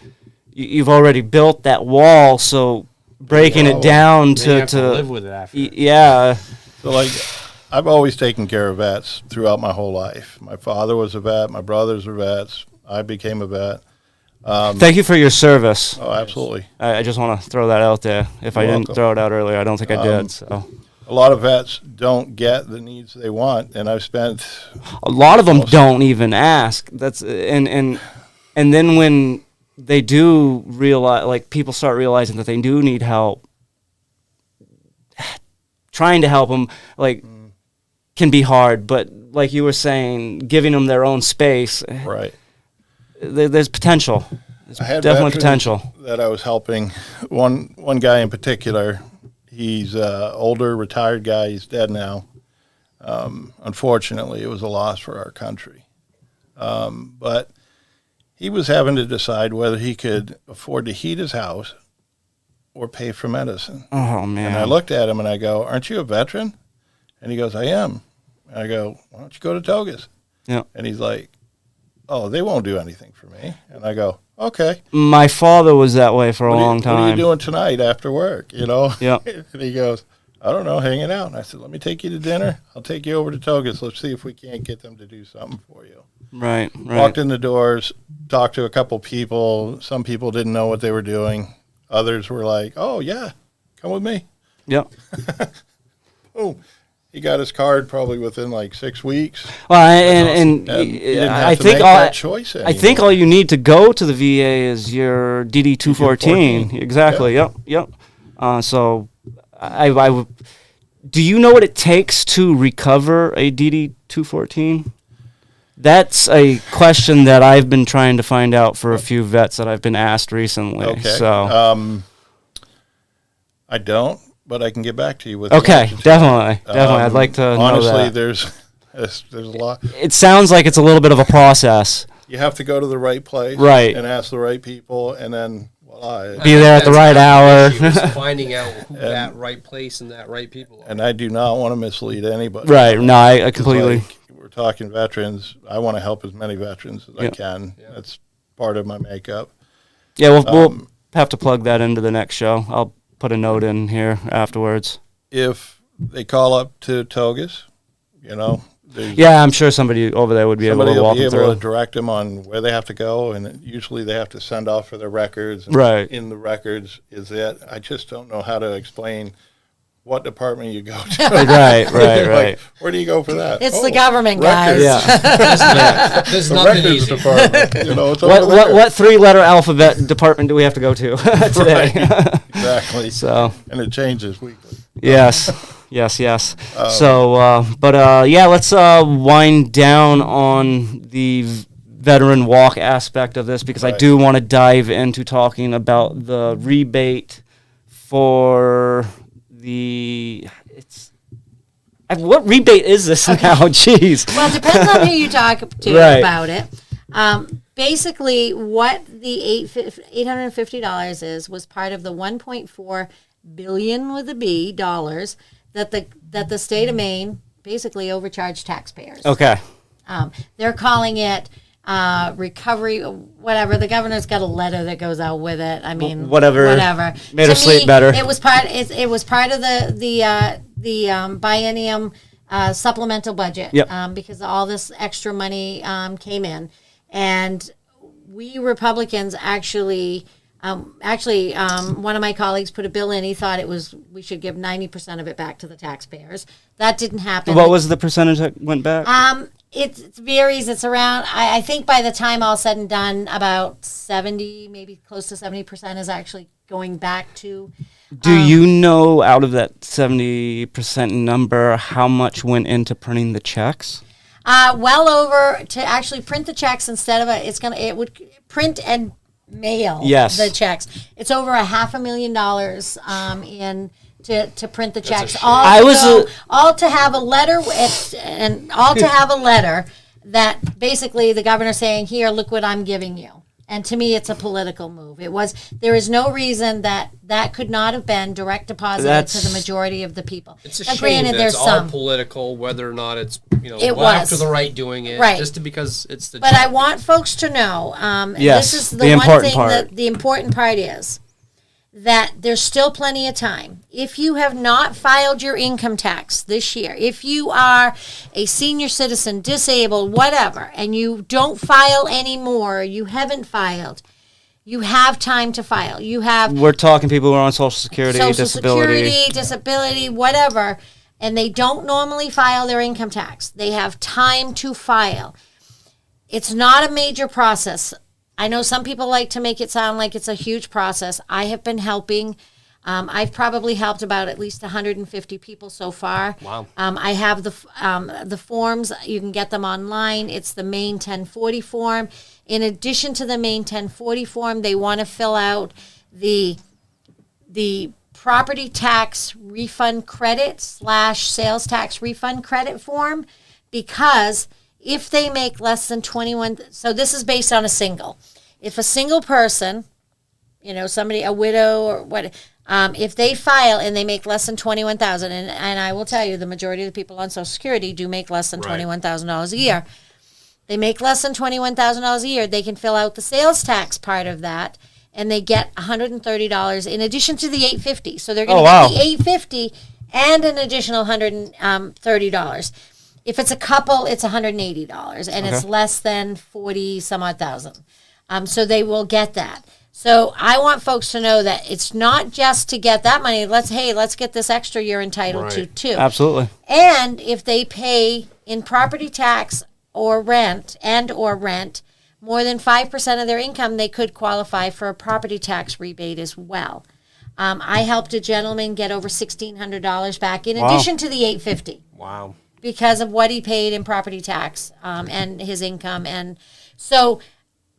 you've already built that wall. So breaking it wall. down then you have to to live with it after. yeah, So, like, I've always taken care of vets throughout my whole life. My father was a vet. My brothers were vets. I became a vet. thank you for your service. Oh, absolutely. I just want to throw that out there. If I You're didn't welcome. throw it out earlier, I don't think I did. So A lot of vets don't get the needs they want, and I've spent a lot of them don't even ask. That's and then when they do realize, like people start realizing that they do need help, trying to help them can be hard. But like you were saying, giving them their own space, right. there's potential. There's I had definitely veterans potential. that I was helping. One guy in particular, he's an older, retired guy. He's dead now. Unfortunately, it was a loss for our country. But he was having to decide whether he could afford to heat his house or pay for medicine. Oh man! And I looked at him and I go, "Aren't you a veteran?" And he goes, "I am." And I go, "Why don't you go to Togas?" Yeah. And he's like, "Oh, they won't do anything for me." And I go, "Okay. My father was that way for a long What are time. you doing tonight after work?" Yeah. And he goes, "I don't know, hanging out." And I said, "Let me take you to dinner. I'll take you over to Togas. Let's see if we can't get them to do something for you." Right. Walked in the doors, talked to a couple people. Some people didn't know what they were doing. Others were like, "Oh, yeah, come with me." Yep. Boom. He got his card probably within like 6 weeks. Well, and He didn't have I to think make that choice I think anymore. all you need to go to the VA is your DD 214. Exactly. Yeah. Yep. So do you know what it takes to recover a DD 214? That's a question that I've been trying to find out for a few vets that I've been asked recently. Okay. So I don't, but I can get back to you with okay, the answer. definitely. I'd like to honestly, know that. there's a lot. It sounds like it's a little bit of a process. You have to go to the right place, Right. and ask the right people, and then voila. Be there at the right hour. She was finding out who that right place and that right people are. And I do not want to mislead anybody. Right. No, I 'Cause, completely. like, we're talking veterans. I want to help as many veterans as I Yeah. can. That's part of my makeup. Yeah, we'll have to plug that into the next show. I'll put a note in here afterwards. If they call up to Togas, there's Yeah, I'm sure somebody over there would be able somebody to will walk be them able to through. direct them on where they have to go, and usually they have to send off for their records. And Right. in the records is it. I just don't know how to explain what department you go to. Right. Like, where do you go for that? It's the government, guys. records. Yeah. There's The nothing records easy. department. It's What over there. what 3-letter alphabet department do we have to go to today? Exactly. So And it changes weekly. yes. So, yeah, let's wind down on the veteran walk aspect of this because I Right. do want to dive into talking about the rebate for what rebate is this now? Jeez. Well, it depends on who you talk to Right. about it. Basically, what the $850 was part of the 1.4 billion with a B dollars that the state of Maine basically overcharged taxpayers. Okay. They're calling it recovery, whatever. The governor's got a letter that goes out with it. I mean, whatever. Made her sleep better. It was part. It was part of the biennium supplemental budget. Yep. Because all this extra money came in, and we Republicans actually. One of my colleagues put a bill in. He thought we should give 90% of it back to the taxpayers. That didn't happen. What was the percentage that went back? It varies. It's around, I think by the time all said and done, about 70, maybe close to 70% is actually going back to. Do you know, out of that 70% number, how much went into printing the checks? Well over to actually print the checks instead of it would print and mail the checks. It's over $500,000 in to print the checks. All to have a letter that basically the governor saying, here, look what I'm giving you. And to me, it's a political move. There is no reason that could not have been direct deposited to the majority of the people. It's a shame that it's all political, whether or not it's left or the right doing it, just because it's the. But I want folks to know, yes, this is the one thing that the important part is that there's still plenty of time. If you have not filed your income tax this year, if you are a senior citizen, disabled, whatever, and you don't file anymore, you haven't filed, you have time to file. We're talking people who are on Social Security, disability, whatever, and they don't normally file their income tax. They have time to file. It's not a major process. I know some people like to make it sound like it's a huge process. I have been helping. I've probably helped about at least 150 people so far. Wow. I have the forms. You can get them online. It's the Maine 1040 form. In addition to the Maine 1040 form, they want to fill out the property tax refund credit / sales tax refund credit form, because if they make less than 21, so this is based on a single. If a single person, somebody, a widow or what, if they file and they make less than $21,000, and I will tell you, the majority of the people on Social Security do make less than $21,000 a year. They make less than $21,000 a year. They can fill out the sales tax part of that, and they get $130 in addition to the $850. So they're going to get the $850 and an additional $130. If it's a couple, it's $180, and it's less than 40 some odd thousand. So they will get that. So I want folks to know that it's not just to get that money. Let's get this extra you're entitled to too. Absolutely. And if they pay in property tax or rent more than 5% of their income, they could qualify for a property tax rebate as well. I helped a gentleman get over $1,600 back in addition to the $850. Wow. Because of what he paid in property tax and his income. And so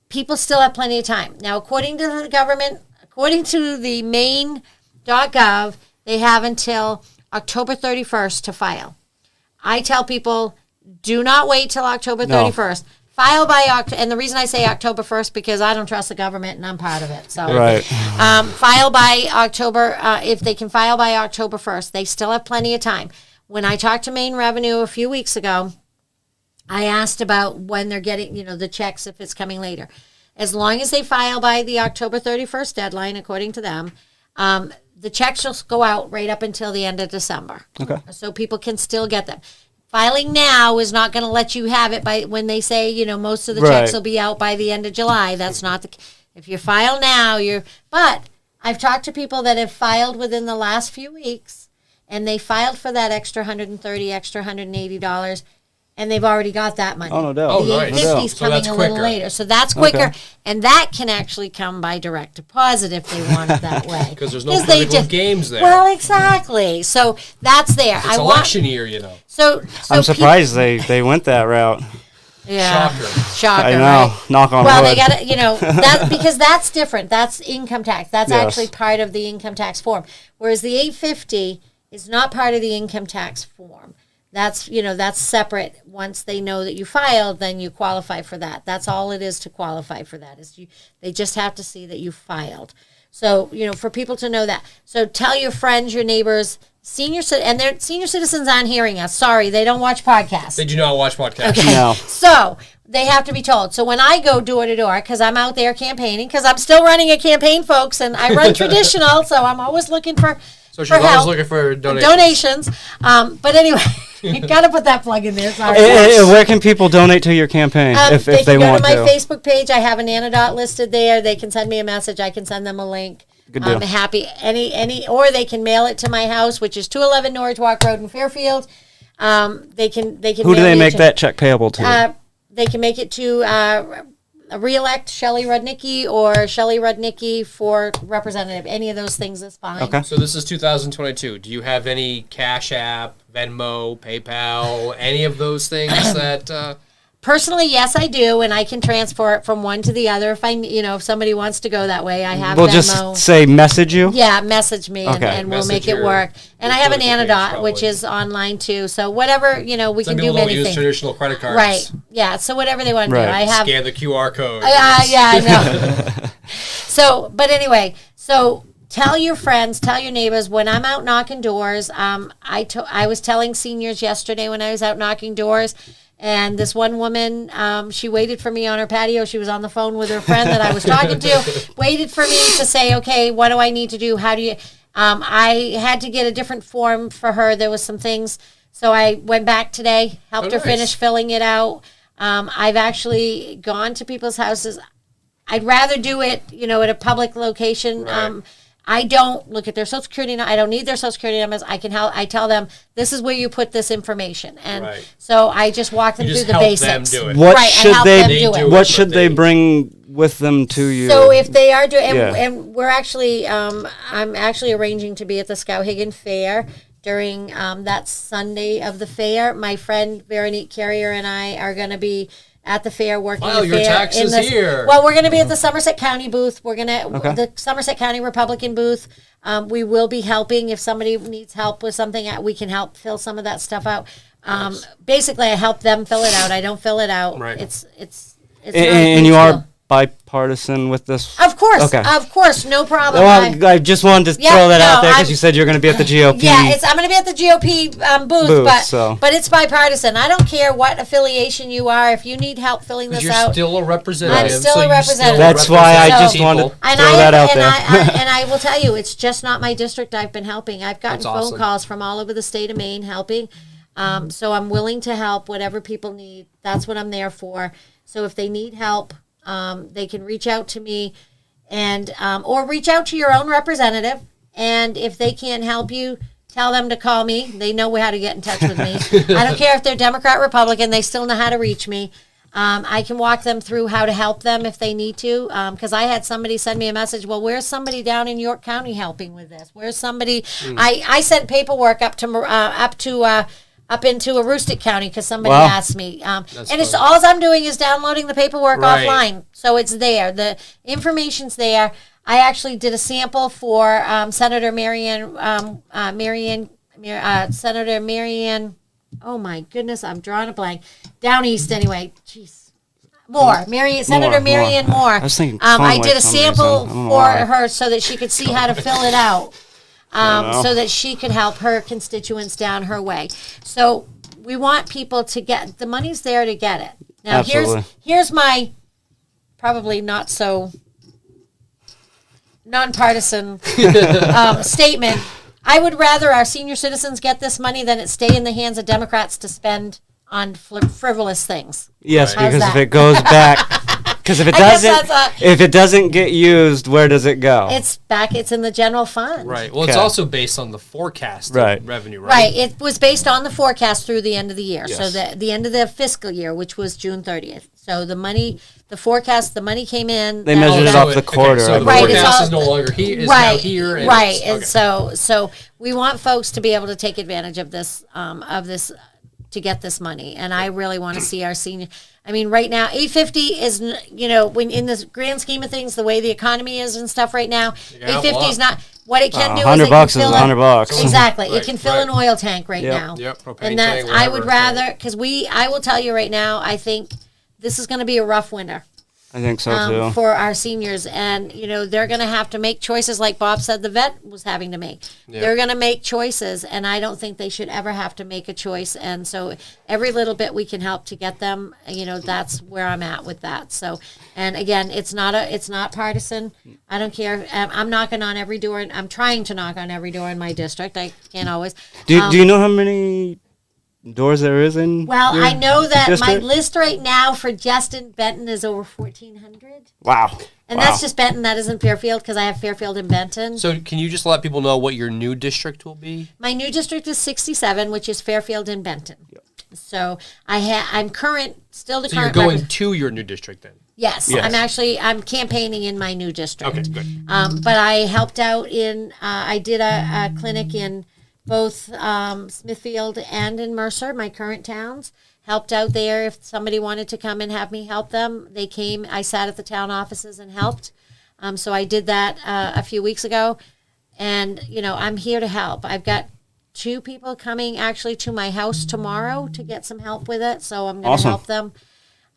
people still have plenty of time. Now, according to the government, according to the Maine.gov, they have until October 31st to file. I tell people, do not wait till October 31st. File by October, and the reason I say October 1st, because I don't trust the government and I'm part of it. So, file by October, if they can file by October 1st, they still have plenty of time. When I talked to Maine Revenue a few weeks ago, I asked about when they're getting, the checks, if it's coming later. As long as they file by the October 31st deadline, according to them, the checks will go out right up until the end of December. Okay. So people can still get them. Filing now is not going to let you have it by when they say, most of the checks will be out by the end of July. That's not if you file now, but I've talked to people that have filed within the last few weeks, and they filed for that extra $130, extra $180, and they've already got that money. Oh, no doubt. The $850 is coming a little later. So that's quicker, and that can actually come by direct deposit if they want it that way. Because there's no political games there. Well, exactly. So that's there. It's election year, So I'm surprised they went that route. Yeah. Shocker. I know. Right? Knock on wood. Well, they got to, that because that's different. That's income tax. That's actually part of the income tax form. Whereas the $850 is not part of the income tax form. That's, that's separate. Once they know that you filed, then you qualify for that. That's all it is to qualify for that. They just have to see that you filed. So, for people to know that. So tell your friends, your neighbors, and their senior citizens aren't hearing us. Sorry, they don't watch podcasts. They do not watch podcasts. Okay. No. So they have to be told. So when I go door to door, because I'm out there campaigning, because I'm still running a campaign, folks, and I run traditional, so I'm always looking for So she's for always help. looking for donations. But anyway, you got to put that plug in there. Sorry. Where can people donate to your campaign if they they can go want to my to? Facebook page. I have an antidote listed there. They can send me a message. I can send them a link. Good deal. I'm happy or they can mail it to my house, which is 211 Norwich Walk Road in Fairfield. They can. Who do they make that check payable to? They can make it to re-elect Shelley Rudnicki or Shelley Rudnicki for representative. Any of those things is fine. Okay. So this is 2022. Do you have any Cash App, Venmo, PayPal, any of those things that? Personally, yes, I do, and I can transfer it from one to the other if somebody wants to go that way. I have We'll Venmo. just say message you. Yeah, message me Okay. and we'll Message make it your work. And I have an utility page, antidote, which probably. is online too. So whatever, we Some can people do don't many use things. traditional credit cards. Right. Yeah. So whatever they want to Right. do. I have. Scan the QR code. Yeah, I know. But anyway, so tell your friends, tell your neighbors. When I'm out knocking doors, I was telling seniors yesterday when I was out knocking doors. And this one woman, she waited for me on her patio. She was on the phone with her friend that I was talking to, waited for me to say, okay, what do I need to do? How do you, I had to get a different form for her. There was some things. So I went back today, helped her nice. finish filling it out. I've actually gone to people's houses. I'd rather do it, at a public location. Right. I don't look at their social security. I don't need their social security numbers. I can help. I tell them this is where you put this information, and Right. so I just walk them You through just the help basics. them do it. What Right, I should help they them do it. What but should they they- bring with them to you? So if they are doing, Yeah. and we're actually, I'm actually arranging to be at the Skowhegan Fair during that Sunday of the fair. My friend Veronique Carrier and I are going to be at the fair working File the your fair. taxes here. Well, we're going to be at the Somerset County booth. We're going to the Somerset County Republican booth. We will be helping if somebody needs help with something. We can help fill some of that stuff out. Basically, I help them fill it out. I don't fill it out. Right. It's not a and you huge are deal. bipartisan with this? Of course, Okay. no problem. Well, I just wanted to Yeah, throw that no, out there because I'm- you said you're going to be at the GOP. Yeah, I'm going to be at the GOP booth, Booth, but it's bipartisan. I don't care what affiliation you are. If you need help filling this You're out, still a representative. I'm still so a you representative. That's why I represent just people. wanted to and throw that out there. I will tell you, it's just not my district. I've been helping. I've gotten That's phone awesome. calls from all over the state of Maine helping. So I'm willing to help whatever people need. That's what I'm there for. So if they need help, they can reach out to me, and or reach out to your own representative. And if they can't help you, tell them to call me. They know how to get in touch with me. I don't care if they're Democrat, Republican. They still know how to reach me. I can walk them through how to help them if they need to. Because I had somebody send me a message. Well, where's somebody down in York County helping with this? Where's somebody? I sent paperwork up into Aroostook County because somebody Wow. asked me. And it's funny. all I'm doing is downloading the paperwork Right. offline, so it's there. The information's there. I actually did a sample for Senator Senator Marianne. Oh my goodness, I'm drawing a blank. Down east, anyway. Jeez. Senator Marianne Moore. I was thinking I Conway did a for some sample reason. I don't know for why. her so that she could see how to fill it out. know. So that she could help her constituents down her way. So we want people to get the money's there to get it. Now Absolutely. here's my probably not so nonpartisan statement. I would rather our senior citizens get this money than it stay in the hands of Democrats to spend on frivolous things. Yes, Right. because How's if that? it goes back, because if it I guess doesn't, that's if it doesn't get used, where does it go? It's back. It's in the general fund. Right. Well, it's Okay. also based on the forecast Right. revenue, right? Right. It was based on the forecast through the end of the year. So Yes. the end of the fiscal year, which was June 30th. So the money came in. They that- measured it that- off the quarter. So I the Right, believe. it's forecast all- is no longer here. Is right, now here. And right. it's- And okay. so we want folks to be able to take advantage of this to get this money. And I really want to see our senior. I mean, right now, 850 is, when in this grand scheme of things, the way the economy is and stuff right now, Yeah, 850 is well, not what it can do. $100 is it can is fill $100. Exactly, it Right, can fill right. an oil tank right Yep. now. Yep, propane And that's tank, I would whatever. rather because I will tell you right now, I think this is going to be a rough winter. I think so too. For our seniors. And, they're going to have to make choices like Bob said the vet was having to make. Yeah. They're going to make choices, and I don't think they should ever have to make a choice. And so every little bit we can help to get them, that's where I'm at with that. So, and again, it's not partisan. I don't care. I'm knocking on every door, and I'm trying to knock on every door in my district. I can't always. Do you know how many doors there is in I know that district? My list right now for just in Benton is over 1,400. Wow. And that's just Benton. That isn't Fairfield because I have Fairfield and Benton. So can you just let people know what your new district will be? My new district is 67, which is Fairfield and Benton. Yep. So I'm still the so current. So you're going to your new district then? Yes. I'm campaigning in my new district. Okay, good. But I helped out I did a clinic in both Smithfield and in Mercer, my current towns. Helped out there. If somebody wanted to come and have me help them, they came. I sat at the town offices and helped. So I did that a few weeks ago. And, I'm here to help. I've got 2 people coming actually to my house tomorrow to get some help with it. So I'm going to help them.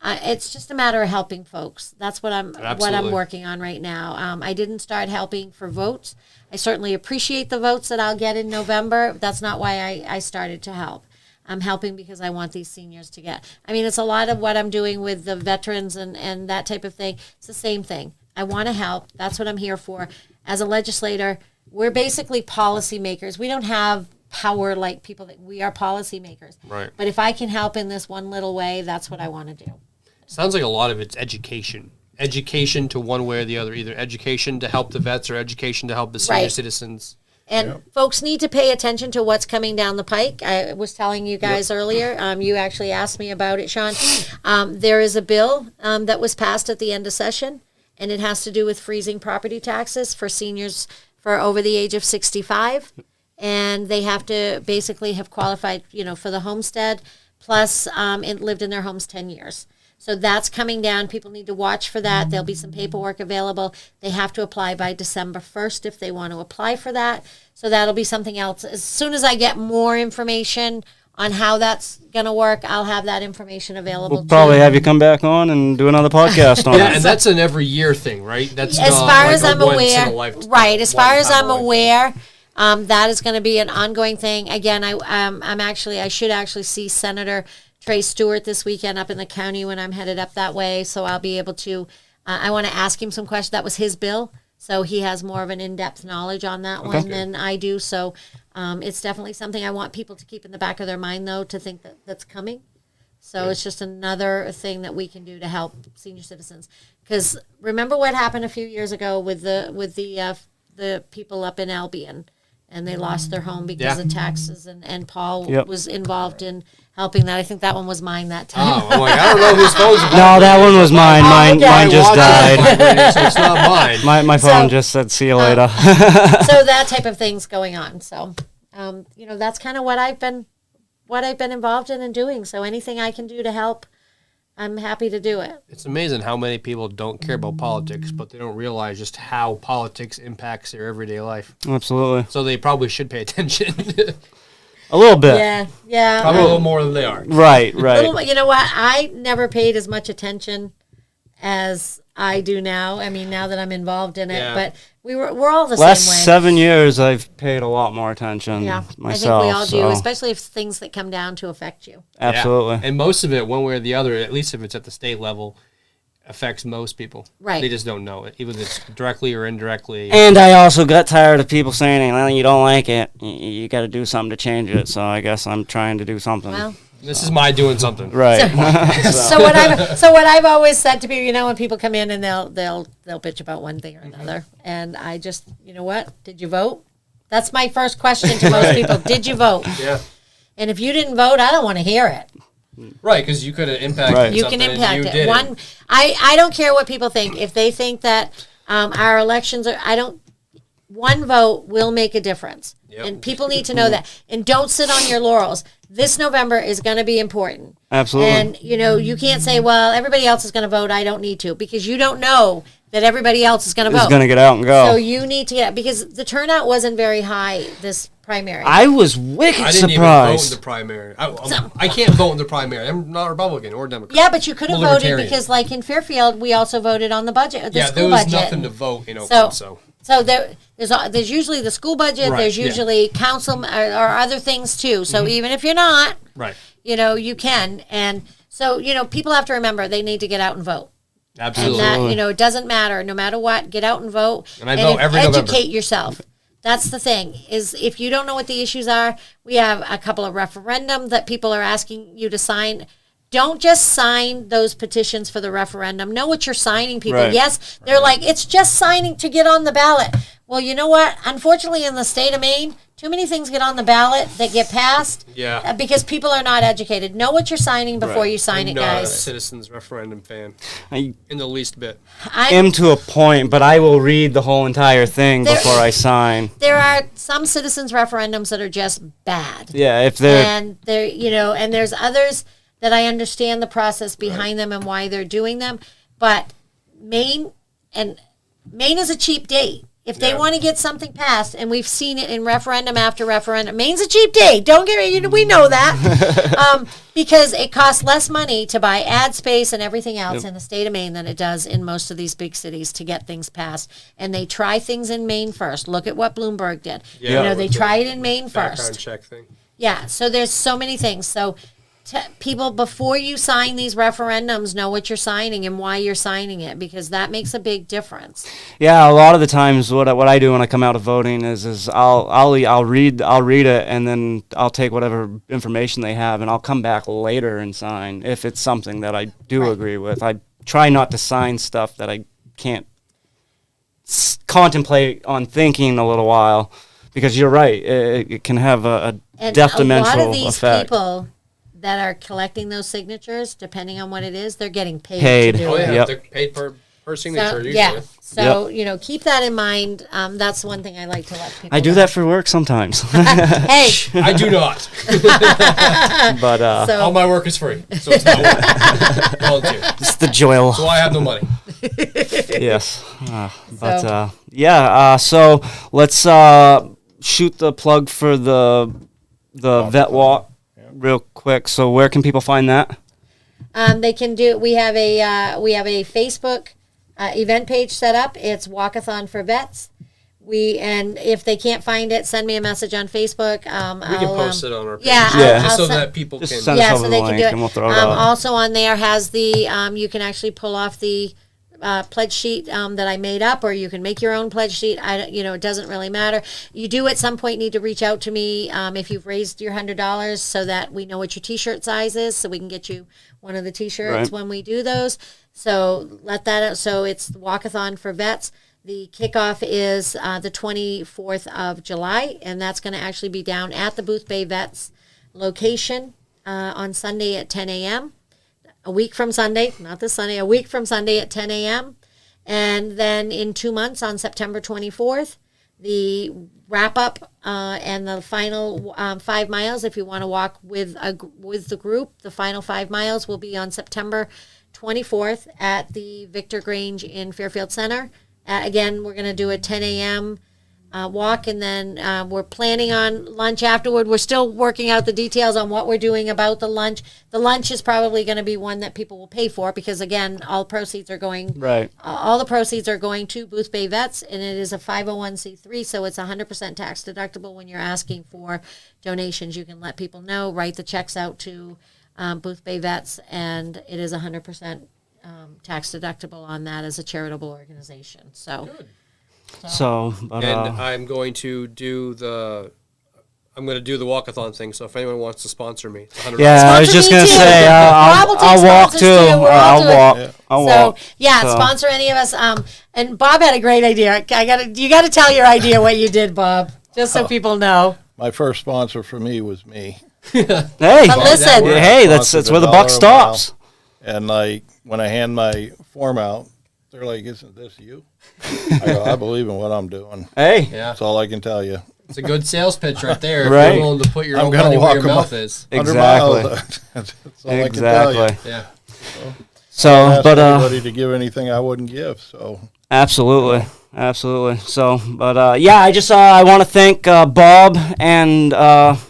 It's just a matter of helping folks. That's what I'm working on right now. I didn't start helping for votes. I certainly appreciate the votes that I'll get in November. That's not why I started to help. I'm helping because I want these seniors to get. It's a lot of what I'm doing with the veterans and that type of thing. It's the same thing. I want to help. That's what I'm here for. As a legislator, we're basically policymakers. We don't have power like people that we are policymakers. Right. But if I can help in this one little way, that's what I want to do. Sounds like a lot of it's education. Education to one way or the other, either education to help the vets or education to help the senior citizens. And folks need to pay attention to what's coming down the pike. I was telling you guys earlier, you actually asked me about it, Sean. There is a bill that was passed at the end of session, and it has to do with freezing property taxes for seniors for over the age of 65. And they have to basically have qualified, for the homestead, plus lived in their homes 10 years. So that's coming down. People need to watch for that. There'll be some paperwork available. They have to apply by December 1st if they want to apply for that. So that'll be something else. As soon as I get more information on how that's going to work, I'll have that information available. We'll probably have you come back on and do another podcast on it. And that's an every year thing, right? That's as not far like as I'm aware, right? As far as I'm aware, that is going to be an ongoing thing. Again, I should actually see Senator Trey Stewart this weekend up in the county when I'm headed up that way, so I'll be able to. I want to ask him some questions. That was his bill, so he has more of an in-depth knowledge on that one than I do. So it's definitely something I want people to keep in the back of their mind, though, to think that's coming. So it's just another thing that we can do to help senior citizens. Because remember what happened a few years ago with the people up in Albion, and they lost their home because of taxes, and Paul was involved in helping that. I think that one was mine that time. Oh, I'm like, I don't know whose phone's mine. No, that one was mine. Mine just died. So it's not mine. My phone just said, see you later. So that type of thing's going on. So, that's kind of what I've been involved in and doing. So anything I can do to help, I'm happy to do it. It's amazing how many people don't care about politics, but they don't realize just how politics impacts their everyday life. Absolutely. So they probably should pay attention. A little bit. Yeah. Probably a little more than they are. Right. You know what? I never paid as much attention as I do now. Now that I'm involved in it, but we're all the same way. Last 7 years, I've paid a lot more attention myself. I think we all do, especially if things that come down to affect you. Absolutely. Yeah. And most of it, one way or the other, at least if it's at the state level, affects most people. Right. They just don't know it, even if it's directly or indirectly. And I also got tired of people saying, hey, well, you don't like it. You got to do something to change it. So I guess I'm trying to do something. Well, this is my doing something. Right. So what I've always said to people, when people come in and they'll bitch about one thing or another, and I just, what? Did you vote? That's my first question to most people. Did you vote? Yeah. And if you didn't vote, I don't want to hear it. Right, because you could have impacted You something. can impact and it. I don't care what people think. If they think that our elections are, one vote will make a difference. Yep. And people need to know that. And don't sit on your laurels. This November is going to be important. Absolutely. And, you can't say, well, everybody else is going to vote. I don't need to. Because you don't know that everybody else is going to Is vote. going to get out and go. So you need to get, because the turnout wasn't very high this primary. I was wicked I didn't surprised. even vote in the primary. I can't vote in the primary. I'm not Republican or Democrat. Yeah, but you could have I'm a voted libertarian. because, like in Fairfield, we also voted on the budget, the Yeah, school there was budget. nothing to vote in Oakland, so. So there's usually the school budget. Right, There's yeah. usually council or other things too. So even if you're not, Right. you can. And so people have to remember they need to get out and vote. Absolutely. And that, it doesn't matter. No matter what, get out and vote. And I vote every November. Educate yourself. That's the thing, is if you don't know what the issues are, we have a couple of referendum that people are asking you to sign. Don't just sign those petitions for the referendum. Know what you're signing, people. Right. Yes, they're like, it's just signing to get on the ballot. Well, you know what? Unfortunately, in the state of Maine, too many things get on the ballot that get passed Yeah. because people are not educated. Know what you're signing before Right. you sign I'm it, not a guys. citizens referendum fan I in the least bit. am to a point, but I will read the whole entire thing before I sign. There are some citizens referendums that are just bad. Yeah, if they're And there, and there's others that I understand the process behind them and why they're doing them. But Maine is a cheap date. If they Yeah. want to get something passed, and we've seen it in referendum after referendum, Maine's a cheap date. Don't get me, we know that. Because it costs less money to buy ad space and everything else in the state of Maine than it does in most of these big cities to get things passed. And they try things in Maine first. Look at what Bloomberg did. Yeah. They try it in Maine Background first. check thing. Yeah, so there's so many things. So people, before you sign these referendums, know what you're signing and why you're signing it, because that makes a big difference. yeah. A lot of the times, what I do when I come out of voting is I'll read it, and then I'll take whatever information they have, and I'll come back later and sign if it's something that I do Right. agree with. I try not to sign stuff that I can't contemplate on thinking a little while, because you're right, it can have a And detrimental a lot of these effect. people that are collecting those signatures, depending on what it is, they're getting paid, Paid. to do Oh it. yeah, Yep. they're paid per signature So, usually. yeah. So, keep that in mind. That's one thing I like to let people I do know. that for work sometimes, Hey, I do not. but All so my work is free, so it's not work. Volunteer. it's the joy. So I have no money. Yes, but So- so let's shoot the plug for the vet walk real quick. So where can people find that? they can do. We have a Facebook event page set up. It's Walkathon for Vets. And if they can't find it, send me a message on Facebook. We can post it on our page. Yeah, Yeah. just so I'll that people Just can. send us yeah, over so the they can link do it. and we'll throw it up. Also on there has the you can actually pull off the pledge sheet that I made up, or you can make your own pledge sheet. It doesn't really matter. You do at some point need to reach out to me if you've raised your $100, so that we know what your T-shirt size is, so we can get you one of the T-shirts Right. when we do those. So let that out. So it's the Walkathon for Vets. The kickoff is the 24th of July, and that's going to actually be down at the Booth Bay Vets location on Sunday at 10 a.m. A week from Sunday, not this Sunday, a week from Sunday at 10 a.m. And then in 2 months on September 24th, the wrap up and the final 5 miles, if you want to walk with the group, the final 5 miles will be on September 24th at the Victor Grange in Fairfield Center. Again, we're going to do a 10 a.m. Walk, and then we're planning on lunch afterward. We're still working out the details on what we're doing about the lunch. The lunch is probably going to be one that people will pay for, because again, all proceeds are going Right. all the proceeds are going to Booth Bay Vets, and it is a 501c3, so it's 100% tax deductible. When you're asking for donations, you can let people know, write the checks out to Booth Bay Vets, and it is 100% tax deductible on that as a charitable organization. So. Good. So, but And I'm going to do the walkathon thing. So if anyone wants to sponsor me, it's $100. yeah, I was Sponsor just me gonna too. say Bob will take I'll walk sponsors too. too. We'll all do it. I'll walk. Yeah. I'll So walk. yeah, So- sponsor any of us. And Bob had a great idea. You got to tell your idea what you did, Bob, just so people know. My first sponsor for me was me. Hey, But listen, hey, that's Sponsored where the $1 buck a stops. And like when I hand my form out, they're like, "Isn't this you?" I go, "I believe in what I'm doing." Hey, Yeah, That's all I can tell you. it's a good sales pitch right there. If Right. you're willing to put your I'm own gonna money where walk your 'em mouth up. is. 100 Exactly. miles. That's all I can tell you. exactly. Yeah. So, I asked but anybody to give anything I wouldn't give. So Absolutely. Absolutely. So, but yeah, I want to thank Bob and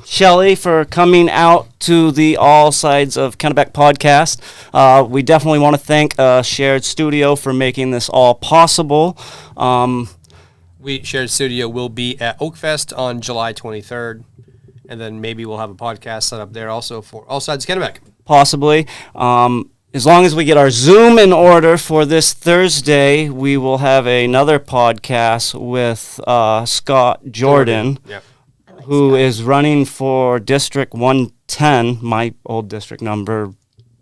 Shelley for coming out to the All Sides of Kennebec podcast. We definitely want to thank Shared Studio for making this all possible. Shared Studio will be at Oakfest on July 23rd, and then maybe we'll have a podcast set up there also for All Sides of Kennebec. Possibly. As long as we get our Zoom in order for this Thursday, we will have another podcast with Scott Jordan, Yep. who is running for District 110, my old district number.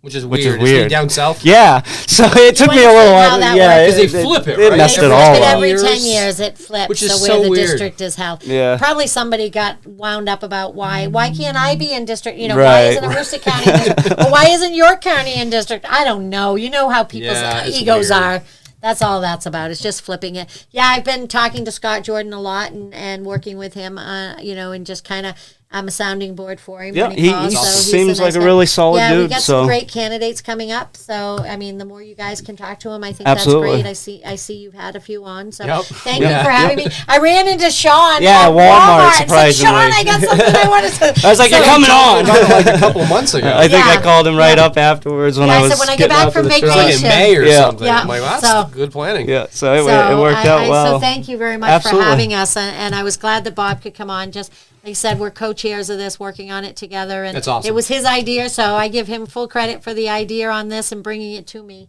Which is Which weird. is Is he weird. down south? Yeah, so it took me a Wait, little how while. that Yeah, works. 'Cause they flip it, It right? messed They it flip all it up. every Years, 10 years. It flips. which is so so where the weird. district is held. Yeah. Probably somebody got wound up about why can't I be in district? You know, why Right. isn't Aroostook County in district? Or why isn't York County in district? I don't know. You know how people's Yeah, it's egos weird. are. That's all that's about. It's just flipping it. Yeah, I've been talking to Scott Jordan a lot and working with him, you know, and just kind of, I'm a sounding board for him. Yeah, when he calls, so he's seems like a guy. really solid yeah, we dude, got so- some great candidates coming up. So, I mean, the more you guys can talk to him, I think Absolutely. that's great. I see you've had a few on. So Yep. thank Yeah. you for having me. I ran into Sean Yeah, at Walmart, and said, surprisingly. Sean, I got something I wanted to. I was like, "You're coming on." Like a couple of months ago. I think I Yeah. called him right Yeah. up afterwards when Yeah, I I was said, when I get getting back out from to the It was truck. like in vacation. May or Yeah. something. Yeah. I'm like, well, that's So- good planning. Yeah, so it worked out well. So thank you very much Absolutely. for having us, and I was glad that Bob could come on. Just like I said, we're co-chairs of this, working on it together, and That's awesome. it was his idea, so I give him full credit for the idea on this and bringing it to me.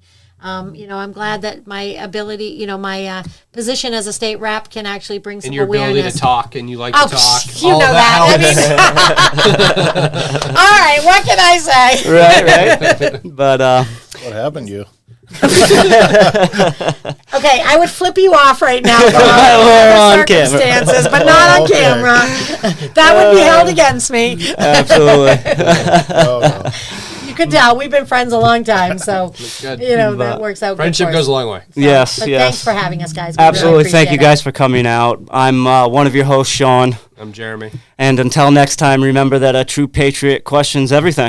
You know, I'm glad that my ability, you know, my position as a state rep can actually bring some And your awareness. ability to talk, and you like Oh, to talk. you all know of that. helps. All right, what can I say? Right. But What happened to you? Okay, I would flip you off right now, Bob, We're under on camera. circumstances, but not on Okay. camera. That would be held against me. absolutely. Oh, no. You could tell we've been friends a long time, so good. you know that works out. Friendship good for goes us. a long way. Yes, But yes. thanks for having us, guys. We really Absolutely. Thank you appreciate it. guys for coming out. I'm one of your hosts, Sean. I'm Jeremy. And until next time, remember that a true patriot questions everything.